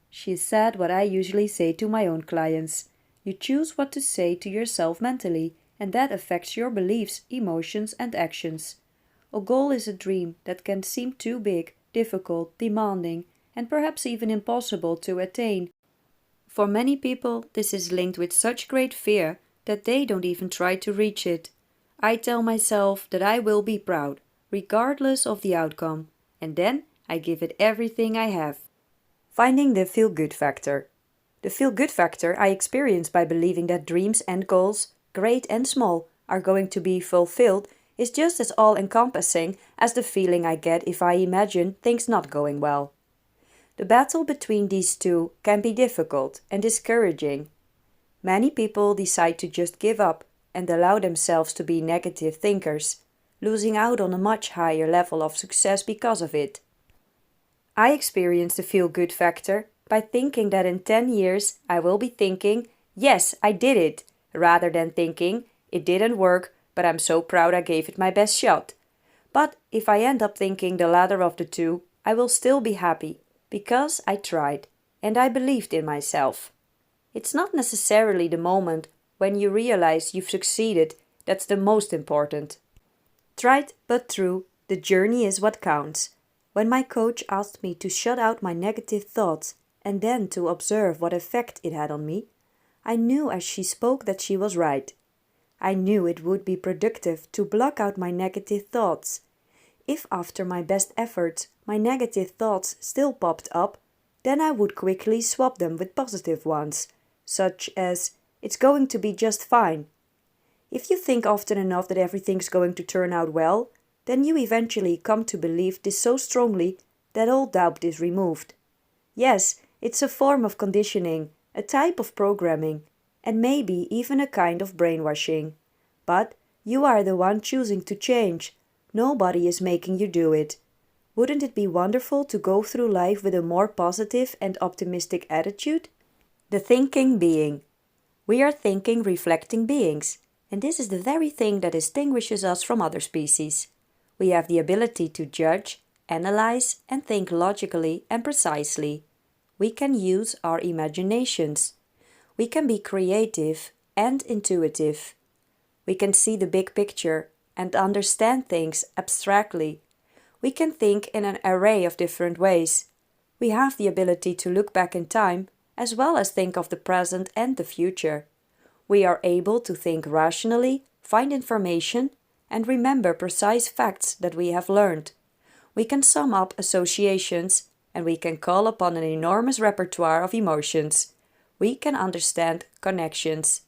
She said what I usually say to my own clients. You choose what to say to yourself mentally, and that affects your beliefs, emotions, and actions. A goal is a dream that can seem too big, difficult, demanding, and perhaps even impossible to attain. For many people, this is linked with such great fear that they don't even try to reach it. I tell myself that I will be proud, regardless of the outcome, and then I give it everything I have. Finding the feel-good factor. The feel-good factor I experience by believing that dreams and goals, great and small, are going to be fulfilled is just as all-encompassing as the feeling I get if I imagine things not going well. The battle between these two can be difficult and discouraging. Many people decide to just give up and allow themselves to be negative thinkers, losing out on a much higher level of success because of it. I experience the feel-good factor by thinking that in 10 years I will be thinking, yes, I did it, rather than thinking, it didn't work, but I'm so proud I gave it my best shot. But if I end up thinking the latter of the two, I will still be happy, because I tried, and I believed in myself. It's not necessarily the moment when you realize you've succeeded that's the most important. Tried but true, the journey is what counts. When my coach asked me to shut out my negative thoughts and then to observe what effect it had on me, I knew as she spoke that she was right. I knew it would be productive to block out my negative thoughts. If after my best efforts my negative thoughts still popped up, then I would quickly swap them with positive ones, such as, "It's going to be just fine." If you think often enough that everything's going to turn out well, then you eventually come to believe this so strongly that all doubt is removed. Yes, it's a form of conditioning, a type of programming, and maybe even a kind of brainwashing. But you are the one choosing to change. Nobody is making you do it. Wouldn't it be wonderful to go through life with a more positive and optimistic attitude? The thinking being. We are thinking, reflecting beings, and this is the very thing that distinguishes us from other species. We have the ability to judge, analyze, and think logically and precisely. We can use our imaginations. We can be creative and intuitive. We can see the big picture and understand things abstractly. We can think in an array of different ways. We have the ability to look back in time as well as think of the present and the future. We are able to think rationally, find information, and remember precise facts that we have learned. We can sum up associations, and we can call upon an enormous repertoire of emotions. We can understand connections.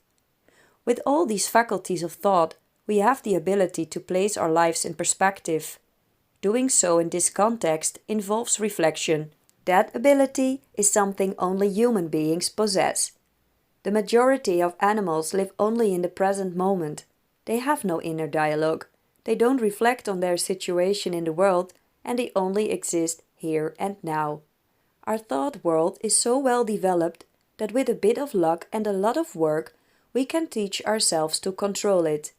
With all these faculties of thought, we have the ability to place our lives in perspective. Doing so in this context involves reflection. That ability is something only human beings possess. The majority of animals live only in the present moment. They have no inner dialogue. They don't reflect on their situation in the world, and they only exist here and now. Our thought world is so well developed that with a bit of luck and a lot of work, we can teach ourselves to control it.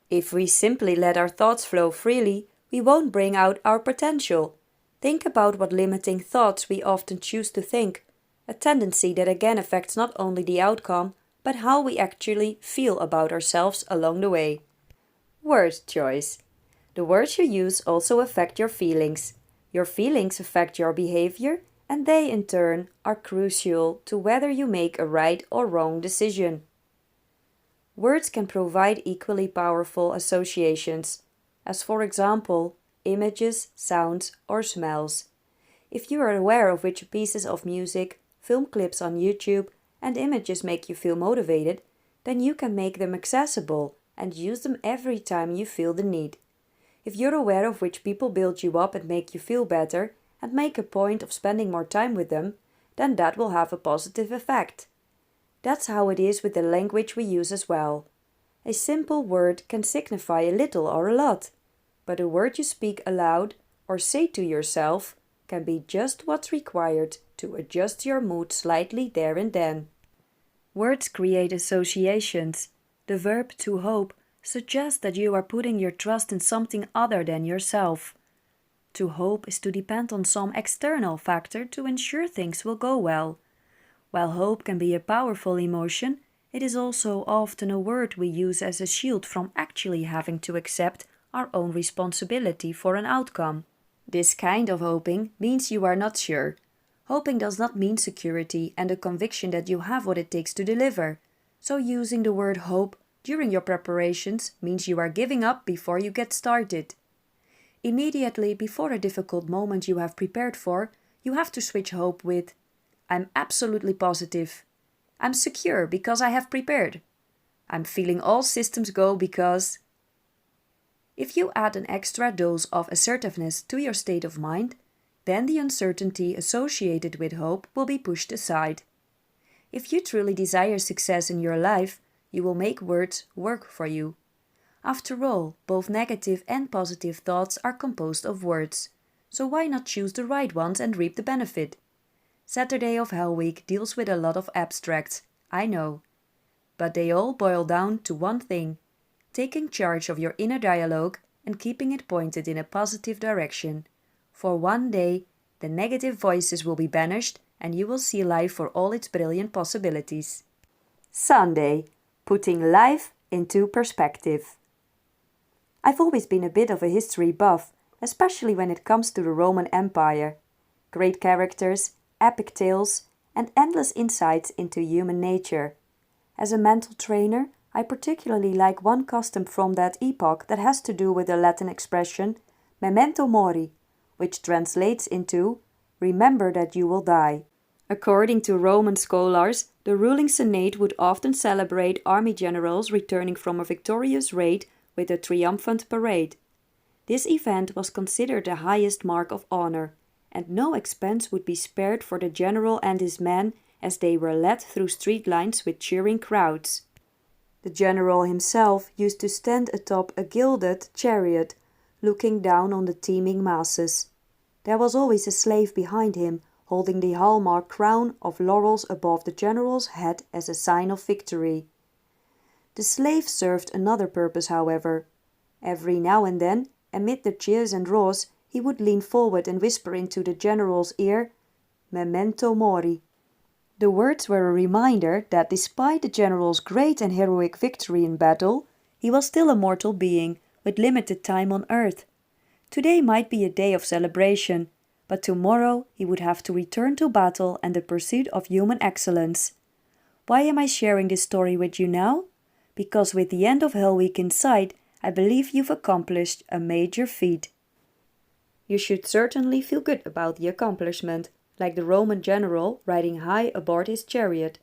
If we simply let our thoughts flow freely, we won't bring out our potential. Think about what limiting thoughts we often choose to think, a tendency that again affects not only the outcome, but how we actually feel about ourselves along the way. Word choice. The words you use also affect your feelings. Your feelings affect your behavior, and they in turn are crucial to whether you make a right or wrong decision. Words can provide equally powerful associations, as for example, images, sounds, or smells. If you are aware of which pieces of music, film clips on YouTube, and images make you feel motivated, then you can make them accessible and use them every time you feel the need. If you're aware of which people build you up and make you feel better, and make a point of spending more time with them, then that will have a positive effect. That's how it is with the language we use as well. A simple word can signify a little or a lot, but a word you speak aloud or say to yourself can be just what's required to adjust your mood slightly there and then. Words create associations. The verb to hope suggests that you are putting your trust in something other than yourself. To hope is to depend on some external factor to ensure things will go well. While hope can be a powerful emotion, it is also often a word we use as a shield from actually having to accept our own responsibility for an outcome. This kind of hoping means you are not sure. Hoping does not mean security and a conviction that you have what it takes to deliver. So using the word hope during your preparations means you are giving up before you get started. Immediately before a difficult moment you have prepared for, you have to switch hope with, "I'm absolutely positive. I'm secure because I have prepared. I'm feeling all systems go because..." If you add an extra dose of assertiveness to your state of mind, then the uncertainty associated with hope will be pushed aside. If you truly desire success in your life, you will make words work for you. After all, both negative and positive thoughts are composed of words, so why not choose the right ones and reap the benefit? Saturday of Hell Week deals with a lot of abstracts, I know. But they all boil down to one thing: taking charge of your inner dialogue and keeping it pointed in a positive direction. For one day, the negative voices will be banished and you will see life for all its brilliant possibilities. Sunday, putting life into perspective. I've always been a bit of a history buff, especially when it comes to the Roman Empire. Great characters, epic tales, and endless insights into human nature. As a mental trainer, I particularly like one custom from that epoch that has to do with the Latin expression memento mori, which translates into remember that you will die. According to Roman scholars, the ruling Senate would often celebrate army generals returning from a victorious raid with a triumphant parade. This event was considered the highest mark of honor, and no expense would be spared for the general and his men as they were led through street lines with cheering crowds. The general himself used to stand atop a gilded chariot, looking down on the teeming masses. There was always a slave behind him, holding the hallmark crown of laurels above the general's head as a sign of victory. The slave served another purpose, however. Every now and then, amid the cheers and roars, he would lean forward and whisper into the general's ear, "Memento mori." The words were a reminder that despite the general's great and heroic victory in battle, he was still a mortal being with limited time on earth. Today might be a day of celebration, but tomorrow he would have to return to battle and the pursuit of human excellence. Why am I sharing this story with you now? Because with the end of Hell Week in sight, I believe you've accomplished a major feat. You should certainly feel good about the accomplishment, like the Roman general riding high aboard his chariot.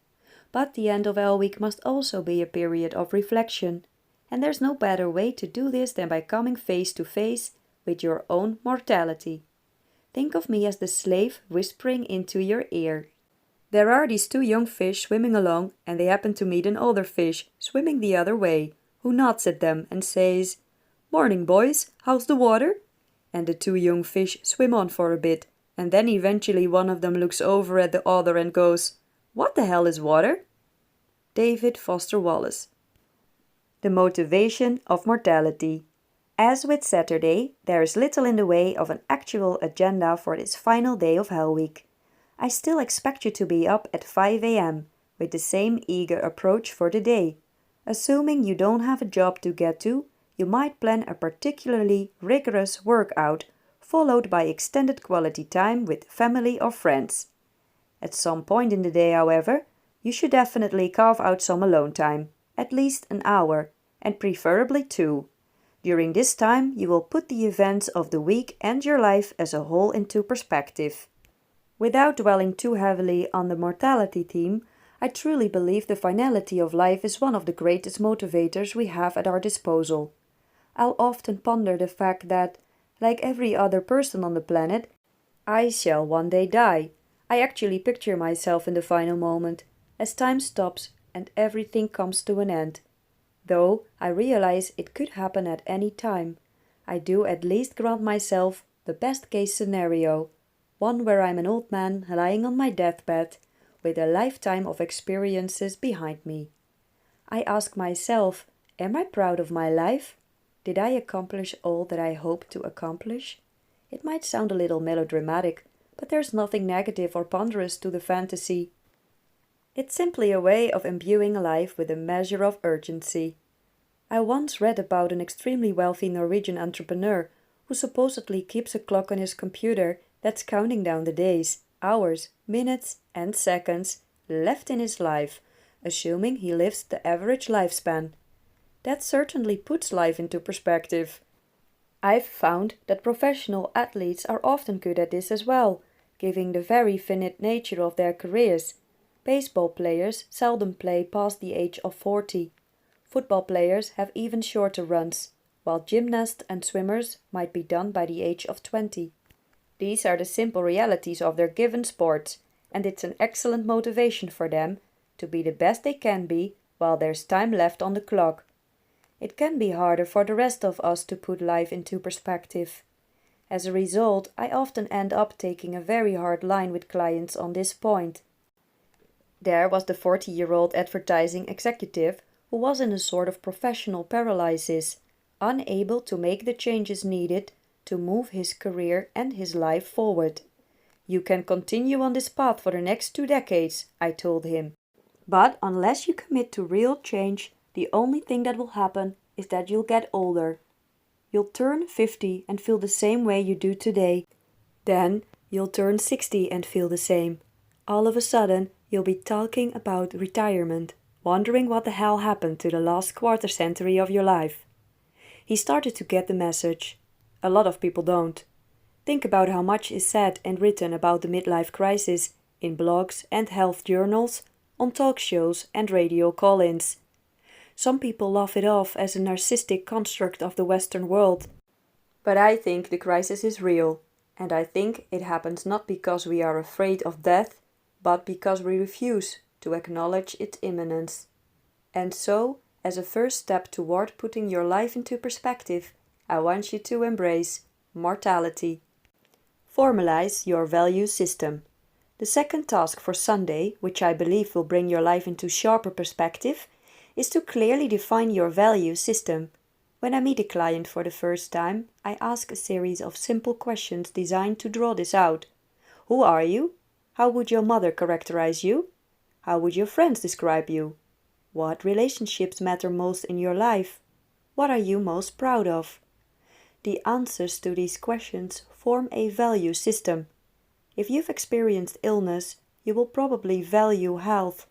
But the end of Hell Week must also be a period of reflection, and there's no better way to do this than by coming face to face with your own mortality. Think of me as the slave whispering into your ear. There are these two young fish swimming along, and they happen to meet an older fish swimming the other way, who nods at them and says, "Morning, boys, how's the water?" And the two young fish swim on for a bit, and then eventually one of them looks over at the other and goes, "What the hell is water?" David Foster Wallace. The motivation of mortality. As with Saturday, there is little in the way of an actual agenda for this final day of Hell Week. I still expect you to be up at 5 a.m. with the same eager approach for the day. Assuming you don't have a job to get to, you might plan a particularly rigorous workout, followed by extended quality time with family or friends. At some point in the day, however, you should definitely carve out some alone time, at least an hour, and preferably 2. During this time, you will put the events of the week and your life as a whole into perspective. Without dwelling too heavily on the mortality theme, I truly believe the finality of life is one of the greatest motivators we have at our disposal. I'll often ponder the fact that, like every other person on the planet, I shall one day die. I actually picture myself in the final moment, as time stops and everything comes to an end. Though I realize it could happen at any time, I do at least grant myself the best case scenario, one where I'm an old man lying on my deathbed with a lifetime of experiences behind me. I ask myself, am I proud of my life? Did I accomplish all that I hoped to accomplish? It might sound a little melodramatic, but there's nothing negative or ponderous to the fantasy. It's simply a way of imbuing life with a measure of urgency. I once read about an extremely wealthy Norwegian entrepreneur who supposedly keeps a clock on his computer that's counting down the days, hours, minutes, and seconds left in his life, assuming he lives the average lifespan. That certainly puts life into perspective. I've found that professional athletes are often good at this as well, given the very finite nature of their careers. Baseball players seldom play past the age of 40. Football players have even shorter runs, while gymnasts and swimmers might be done by the age of 20. These are the simple realities of their given sports, and it's an excellent motivation for them to be the best they can be while there's time left on the clock. It can be harder for the rest of us to put life into perspective. As a result, I often end up taking a very hard line with clients on this point. There was the 40-year-old advertising executive who was in a sort of professional paralysis, unable to make the changes needed to move his career and his life forward. "You can continue on this path for the next 2 decades, I told him. But unless you commit to real change, the only thing that will happen is that you'll get older. you'll turn 50 and feel the same way you do today. Then you'll turn 60 and feel the same. All of a sudden, you'll be talking about retirement, wondering what the hell happened to the last quarter century of your life. He started to get the message. A lot of people don't. Think about how much is said and written about the midlife crisis in blogs and health journals, on talk shows and radio call-ins. Some people laugh it off as a narcissistic construct of the Western world. But I think the crisis is real, and I think it happens not because we are afraid of death, but because we refuse to acknowledge its imminence. And so, as a first step toward putting your life into perspective, I want you to embrace mortality. Formalize your value system. The second task for Sunday, which I believe will bring your life into sharper perspective, is to clearly define your value system. When I meet a client for the first time, I ask a series of simple questions designed to draw this out. Who are you? How would your mother characterize you? How would your friends describe you? What relationships matter most in your life? What are you most proud of? The answers to these questions form a value system. If you've experienced illness, you will probably value health.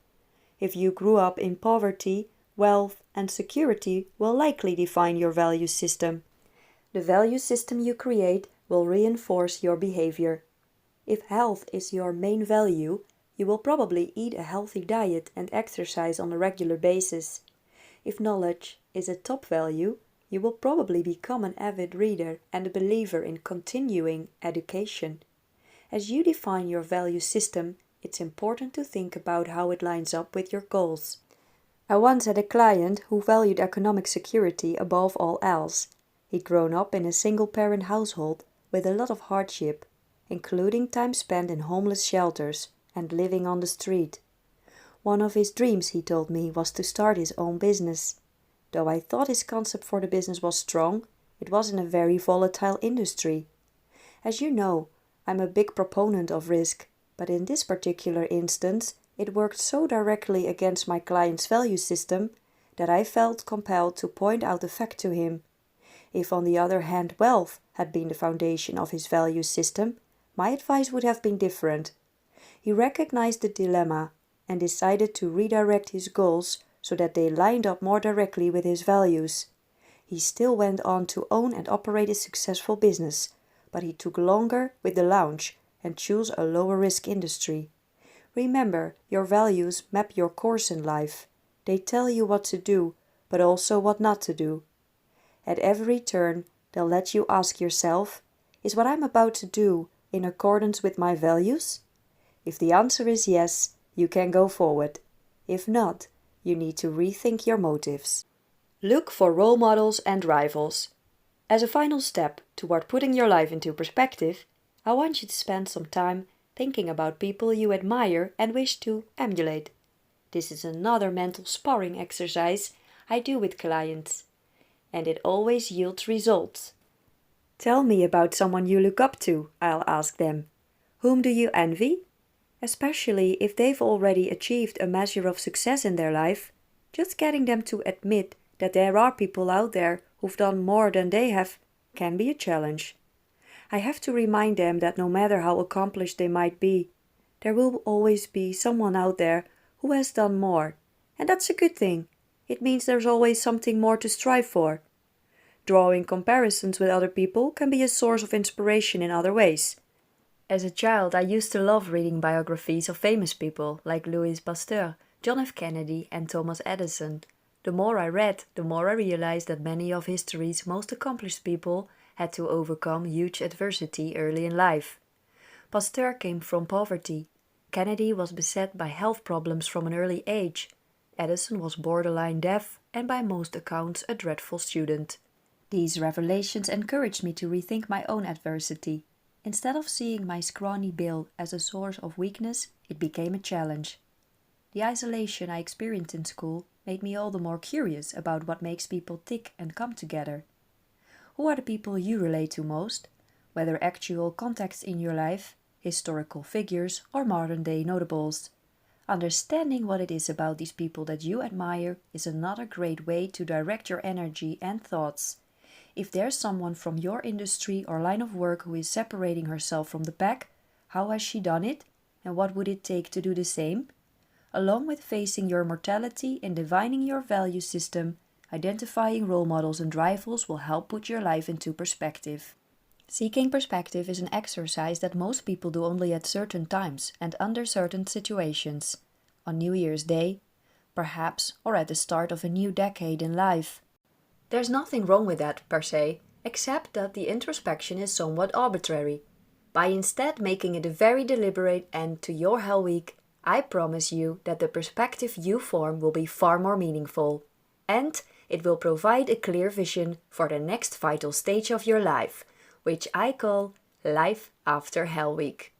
If you grew up in poverty, wealth and security will likely define your value system. The value system you create will reinforce your behavior. If health is your main value, you will probably eat a healthy diet and exercise on a regular basis. If knowledge is a top value, you will probably become an avid reader and a believer in continuing education. As you define your value system, it's important to think about how it lines up with your goals. I once had a client who valued economic security above all else. He'd grown up in a single-parent household with a lot of hardship, including time spent in homeless shelters and living on the street. One of his dreams, he told me, was to start his own business. Though I thought his concept for the business was strong, it was in a very volatile industry. As you know, I'm a big proponent of risk, but in this particular instance, it worked so directly against my client's value system that I felt compelled to point out the fact to him. If on the other hand wealth had been the foundation of his value system, my advice would have been different. He recognized the dilemma and decided to redirect his goals so that they lined up more directly with his values. He still went on to own and operate a successful business, but he took longer with the launch and chose a lower risk industry. Remember, your values map your course in life. They tell you what to do, but also what not to do. At every turn, they'll let you ask yourself, is what I'm about to do in accordance with my values? If the answer is yes, you can go forward. If not, you need to rethink your motives. Look for role models and rivals. As a final step toward putting your life into perspective, I want you to spend some time thinking about people you admire and wish to emulate. This is another mental sparring exercise I do with clients, and it always yields results. Tell me about someone you look up to, I'll ask them. Whom do you envy? Especially if they've already achieved a measure of success in their life, just getting them to admit that there are people out there who've done more than they have can be a challenge. I have to remind them that no matter how accomplished they might be, there will always be someone out there who has done more, and that's a good thing. It means there's always something more to strive for. Drawing comparisons with other people can be a source of inspiration in other ways. As a child, I used to love reading biographies of famous people like Louis Pasteur, John F. Kennedy and Thomas Edison. The more I read, the more I realized that many of history's most accomplished people had to overcome huge adversity early in life. Pasteur came from poverty. Kennedy was beset by health problems from an early age. Edison was borderline deaf and by most accounts a dreadful student. These revelations encouraged me to rethink my own adversity. Instead of seeing my scrawny build as a source of weakness, it became a challenge. The isolation I experienced in school made me all the more curious about what makes people tick and come together. Who are the people you relate to most, whether actual contacts in your life, historical figures or modern-day notables? Understanding what it is about these people that you admire is another great way to direct your energy and thoughts. If there's someone from your industry or line of work who is separating herself from the pack, how has she done it? And what would it take to do the same? Along with facing your mortality and divining your value system, identifying role models and rivals will help put your life into perspective. Seeking perspective is an exercise that most people do only at certain times and under certain situations. On New Year's Day, perhaps, or at the start of a new decade in life. There's nothing wrong with that per se, except that the introspection is somewhat arbitrary. By instead making it a very deliberate end to your Hell Week, I promise you that the perspective you form will be far more meaningful. And it will provide a clear vision for the next vital stage of your life, which I call Life After Hell Week.